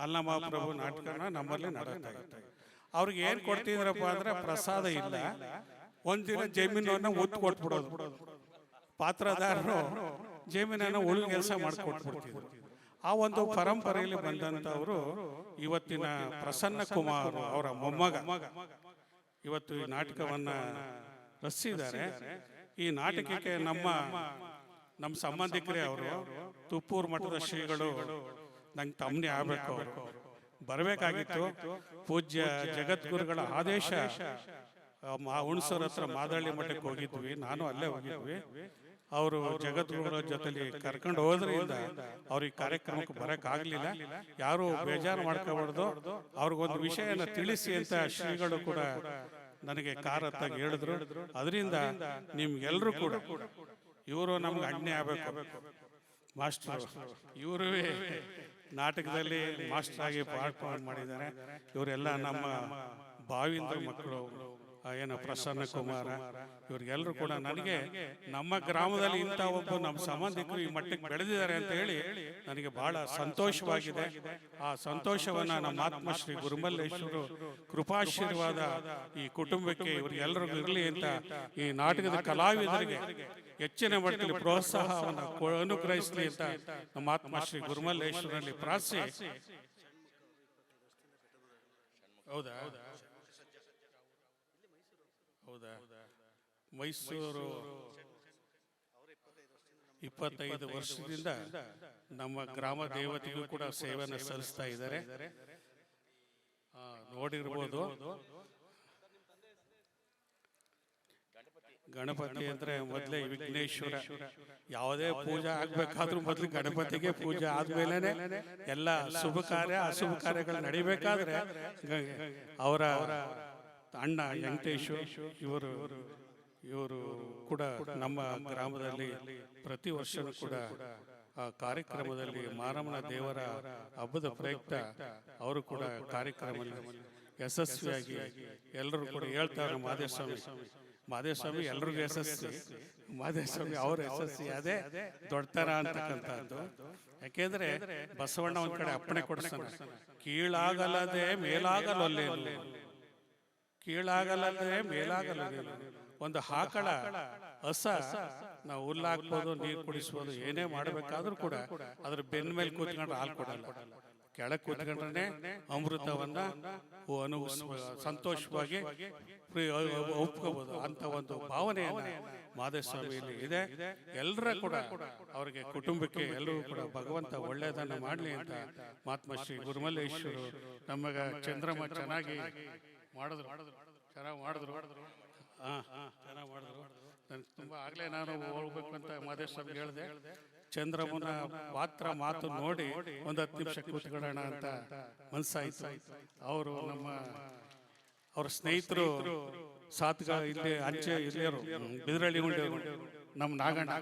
ಅಲ್ಲಮಾಪ್ರಭು ನಾಟಕನ ನಮ್ಮಲ್ಲಿ ನಡೀತಾ ಇತ್ತು. ಅವ್ರಿಗೆ ಏನ್ ಕೊಡ್ತಿದ್ರಪ್ಪ ಅಂದ್ರೆ ಪ್ರಸಾದ ಇಲ್ಲ, ಒಂದಿನ ಜಮೀನನ್ನ ಒತ್ತು ಕೊಟ್ಬಿಡೋದು. ಪಾತ್ರದಾರರು ಜಮೀನನ್ನು ಉಳಿದ ಕೆಲಸ ಮಾಡಿಕೊಟ್ಬಿಡ್ತಿದ್ರು. ಆ ಒಂದು ಪರಂಪರೆಯಲ್ಲಿ ಬಂದಂತವರು ಇವತ್ತಿನ ಪ್ರಸನ್ನ ಕುಮಾರ್ ಅವರ ಮೊಮ್ಮಗ ಇವತ್ತು ಈ ನಾಟಕವನ್ನ ರಚಿಸಿದ್ದಾರೆ. ಈ ನಾಟಕಕ್ಕೆ ನಮ್ಮ ಸಂಬಂಧಿಕರೇ ಅವರು ತುಪ್ಪೂರು ಮಠದ ಶ್ರೀಗಳು ನಂಗೆ ತಮ್ಮನೇ ಆಗ್ಬೇಕು, ಅವರು ಬರಬೇಕಾಗಿತ್ತು. ಪೂಜ್ಯ ಜಗದ್ಗುರುಗಳ ಆದೇಶ ಹುಣಸೂರ ಹತ್ರ ಮಾದಳ್ಳಿ ಮಠಕ್ಕೆ ಹೋಗಿದ್ವಿ, ನಾನು ಅಲ್ಲೇ ಹೋಗಿದ್ವಿ. ಅವರು ಜಗದ್ಗುರುಗಳ ಜೊತೆಲಿ ಕರ್ಕೊಂಡು ಹೋದ್ರಿಂದ ಅವ್ರಿಗೆ ಕಾರ್ಯಕ್ರಮಕ್ಕೆ ಬರೋಕ್ಕಾಗಲಿಲ್ಲ. ಯಾರು ಬೇಜಾರು ಮಾಡ್ಕೋಬಾರ್ದು, ಅವ್ರಿಗೊಂದು ವಿಷಯನ ತಿಳಿಸಿ ಅಂತ ಶ್ರೀಗಳು ಕೂಡ ನನಗೆ ಕಾರತ್ತಾಗಿ ಹೇಳಿದ್ರು. ಅದರಿಂದ ನಿಮ್ಗೆಲ್ಲರೂ ಕೂಡ ಇವರು ನಮ್ಗೆ ಅಣ್ಣೆ ಆಗಬೇಕು. ಮಾಸ್ಟರ್ ಇವರು ನಾಟಕದಲ್ಲಿ ಮಾಸ್ಟರ್ ಆಗಿ ಪಾರ್ಟ್ ಮಾಡಿದ್ದಾರೆ. ಇವರೆಲ್ಲ ನಮ್ಮ ಭಾವಿಂದ್ರ ಮಕ್ಕಳು, ಏನು ಪ್ರಸನ್ನ ಕುಮಾರ, ಇವ್ರಿಗೆಲ್ಲರೂ ಕೂಡ ನನಗೆ ನಮ್ಮ ಗ್ರಾಮದಲ್ಲಿ ಇಂಥ ಒಬ್ಬ ನಮ್ಮ ಸಂಬಂಧಿಕರು ಈ ಮಟ್ಟಕ್ಕೆ ಬೆಳೆದಿದ್ದಾರೆ ಅಂತ ಹೇಳಿ ನನಗೆ ಬಹಳ ಸಂತೋಷವಾಗಿದೆ. ಆ ಸಂತೋಷವನ್ನ ನಮ್ಮ ಆತ್ಮಶ್ರೀ ಗುರುಮಲ್ಲೇಶ್ವರು ಕೃಪಾಶೀರ್ವಾದ ಈ ಕುಟುಂಬಕ್ಕೆ ಇವರಿಗೆಲ್ಲರಿಗೂ ಇರಲಿ ಅಂತ ಈ ನಾಟಕದ ಕಲಾವಿದರಿಗೆ ಹೆಚ್ಚಿನ ಮಟ್ಟದಲ್ಲಿ ಪ್ರೋತ್ಸಾಹವನ್ನು ಅನುಗ್ರಹಿಸಲಿ ಅಂತ ನಮ್ಮ ಆತ್ಮಶ್ರೀ ಗುರುಮಲ್ಲೇಶ್ವರಲ್ಲಿ ಪ್ರಾರ್ಥಿಸಿ. ಹೌದಾ ಹೌದಾ ಮೈಸೂರು 25 ವರ್ಷದಿಂದ ನಮ್ಮ ಗ್ರಾಮ ದೇವತೆಗೂ ಕೂಡ ಸೇವೆಯನ್ನು ಸಲ್ಲಿಸ್ತಾ ಇದ್ದಾರೆ. ನೋಡಿರ್ಬೋದು, ಗಣಪತಿ ಅಂದ್ರೆ ಮೊದಲೇ ವಿಘ್ನೇಶ್ವರ. ಯಾವುದೇ ಪೂಜೆ ಆಗ್ಬೇಕಾದ್ರೂ ಮೊದಲು ಗಣಪತಿಗೆ ಪೂಜೆ ಆದ್ಮೇಲೆ ಎಲ್ಲ ಶುಭ ಕಾರ್ಯ ಅಶುಭ ಕಾರ್ಯಗಳು ನಡಿಬೇಕಾದ್ರೆ ಅವರ ಅಣ್ಣ ವೆಂಕಟೇಶ್ ಇವರು ಕೂಡ ನಮ್ಮ ಗ್ರಾಮದಲ್ಲಿ ಪ್ರತಿ ವರ್ಷವೂ ಕೂಡ ಆ ಕಾರ್ಯಕ್ರಮದಲ್ಲಿ ಮಾರಮ್ಮನ ದೇವರ ಹಬ್ಬದ ಪ್ರಯುಕ್ತ ಅವರು ಕೂಡ ಕಾರ್ಯಕ್ರಮದಲ್ಲಿ ಯಶಸ್ವಿಯಾಗಿ ಎಲ್ಲರೂ ಕೂಡ ಹೇಳ್ತಾರೆ. ಮಾದೇಸ್ವಾಮಿ ಎಲ್ರಿಗೂ ಯಶಸ್ವಿ, ಮಾದೇಸ್ವಾಮಿ ಅವ್ರ ಯಶಸ್ವಿ, ಅದೇ ದೊಡ್ಡತನ ಅಂತಕ್ಕಂಥದ್ದು. ಯಾಕೆಂದ್ರೆ ಬಸವಣ್ಣ ಒಂದ್ ಕಡೆ ಅಪ್ಪಣೆ ಕೊಡಿಸ್ತಾನೆ, ಕೀಳಾಗಲ್ಲದೆ ಮೇಲಾಗಲೊಲ್ಲೇನು, ಕೀಳಾಗಲ್ಲದೆ ಮೇಲಾಗಲ್ಲ. ಒಂದು ಆಕಳ ಹಸ ನಾವು ಹುಲ್ಲಾಕ್ಬೋದು, ನೀರು ಕುಡಿಸ್ಬೋದು, ಏನೇ ಮಾಡಬೇಕಾದ್ರೂ ಕೂಡ ಅದ್ರ ಬೆನ್ನ ಮೇಲೆ ಕೂತ್ಕೊಂಡ್ರೆ ಹಾಲು ಕೊಡಲ್ಲ. ಕೆಳಗೆ ಕೂತ್ಕೊಂಡ್ರೆ ಅಮೃತವನ್ನ ಸಂತೋಷವಾಗಿ ಒಪ್ಕೋಬಹುದು ಅಂತ ಒಂದು ಭಾವನೆಯನ್ನ ಮಾದೇಸ್ವಾಮಿಯಲ್ಲಿ ಇದೆ. ಎಲ್ಲರ ಕೂಡ ಅವರಿಗೆ ಕುಟುಂಬಕ್ಕೆ ಎಲ್ಲರೂ ಕೂಡ ಭಗವಂತ ಒಳ್ಳೆಯದನ್ನ ಮಾಡಲಿ ಅಂತ ಮಹಾತ್ಮಶ್ರೀ ಗುರುಮಲ್ಲೇಶ್ವರು ನಮಗ ಚಂದ್ರಮ್ಮ ಚೆನ್ನಾಗಿ ಮಾಡಿದ್ರು, ಚೆನ್ನಾಗಿ ಮಾಡಿದ್ರು. ಚೆನ್ನಾಗಿ ಮಾಡಿದ್ರು. ನನಗೆ ತುಂಬಾ ಆಗ್ಲೇ ನಾನು ಹೋಗ್ಬೇಕು ಅಂತ ಮಾದೇಶ್ವಾಮಿ ಹೇಳಿದೆ. ಚಂದ್ರಮ್ಮನ ಪಾತ್ರ ಮಾತು ನೋಡಿ ಒಂದು 10 ನಿಮಿಷ ಕೂತ್ಕೊಳ್ಳೋಣ ಅಂತ ಮನಸ್ಸಾಯ್ತು. ಅವರು ಅವ್ರ ಸ್ನೇಹಿತರು ಸಾತ್ಗ ಇಲ್ಲಿ ಅಂಚೆ ಹಿರಿಯರು ಬಿದರಳ್ಳಿ ಉಂಡೆಯವರು, ನಮ್ಮ ನಾಗಣ್ಣ,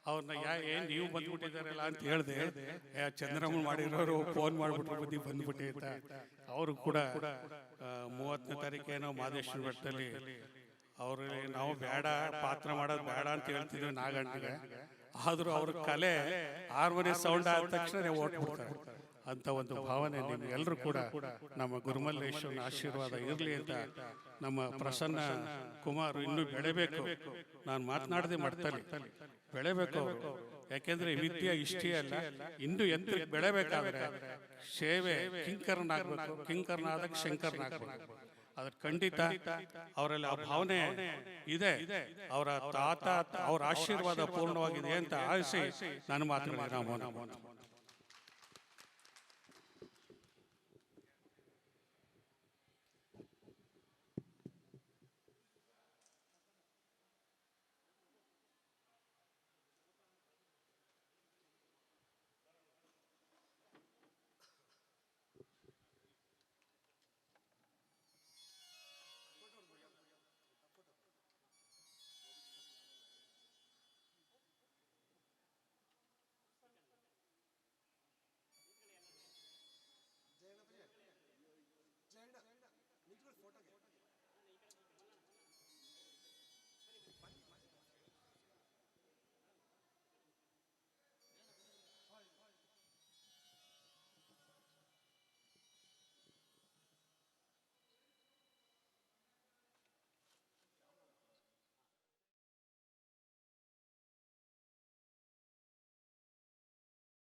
ಅವ್ರನ್ನ ಏನ್ ನೀವು ಬಂದ್ಬಿಟ್ಟಿದಾರಲ್ಲ ಅಂತ ಹೇಳಿದೆ. ಚಂದ್ರಮ್ಮ ಮಾಡಿರೋರು ಫೋನ್ ಮಾಡ್ಬಿಟ್ರು ಬುದ್ಧಿ ಬಂದ್ಬಿಟ್ಟೆ ಅಂತ. ಅವರು ಕೂಡ 30ನೇ ತಾರೀಕೇನೋ ಮಾದೇಶ್ವರ ಬೆಟ್ಟದಲ್ಲಿ ಅವ್ರಿಗೆ ನಾವು ಬೇಡ ಪಾತ್ರ ಮಾಡೋದು ಬೇಡ ಅಂತ ಹೇಳ್ತಿದ್ವಿ ನಾಗಣ್ಣಗೆ. ಆದ್ರೂ ಅವ್ರ ಕಲೆ ಹಾರ್ಮೋನಿ ಸೌಂಡ್ ಆದ ತಕ್ಷಣ ಓಟ್ಬಿಡ್ತಾರೆ ಅಂತ ಒಂದು ಭಾವನೆ ನಿಮ್ಗೆಲ್ಲರೂ ಕೂಡ ನಮ್ಮ ಗುರುಮಲ್ಲೇಶ್ವರನ ಆಶೀರ್ವಾದ ಇರಲಿ ಅಂತ. ನಮ್ಮ ಪ್ರಸನ್ನ ಕುಮಾರ್ ಇನ್ನೂ ಬೆಳೆಬೇಕು, ನಾನು ಮಾತನಾಡದೆ ಮಾಡ್ತಾರೆ, ಬೆಳೆಬೇಕು ಅವರು. ಯಾಕೆಂದ್ರೆ ವಿದ್ಯೆ ಇಷ್ಟೇ ಅಲ್ಲ, ಇನ್ನು ಎತ್ತರಕ್ಕೆ ಬೆಳೆಬೇಕಾದ್ರೆ ಸೇವೆ ಕಿಂಕರನಾಗಬೇಕು, ಕಿಂಕರನಾದಾಗ ಶಂಕರನಾಗಬೇಕು. ಅದ್ರ ಖಂಡಿತ ಅವರಲ್ಲಿ ಆ ಭಾವನೆ ಇದೆ. ಅವರ ತಾತ ಅವ್ರ ಆಶೀರ್ವಾದ ಪೂರ್ಣವಾಗಿದೆ ಅಂತ ಆಶಿಸಿ ನಾನು ಮಾತನಾಡಿ.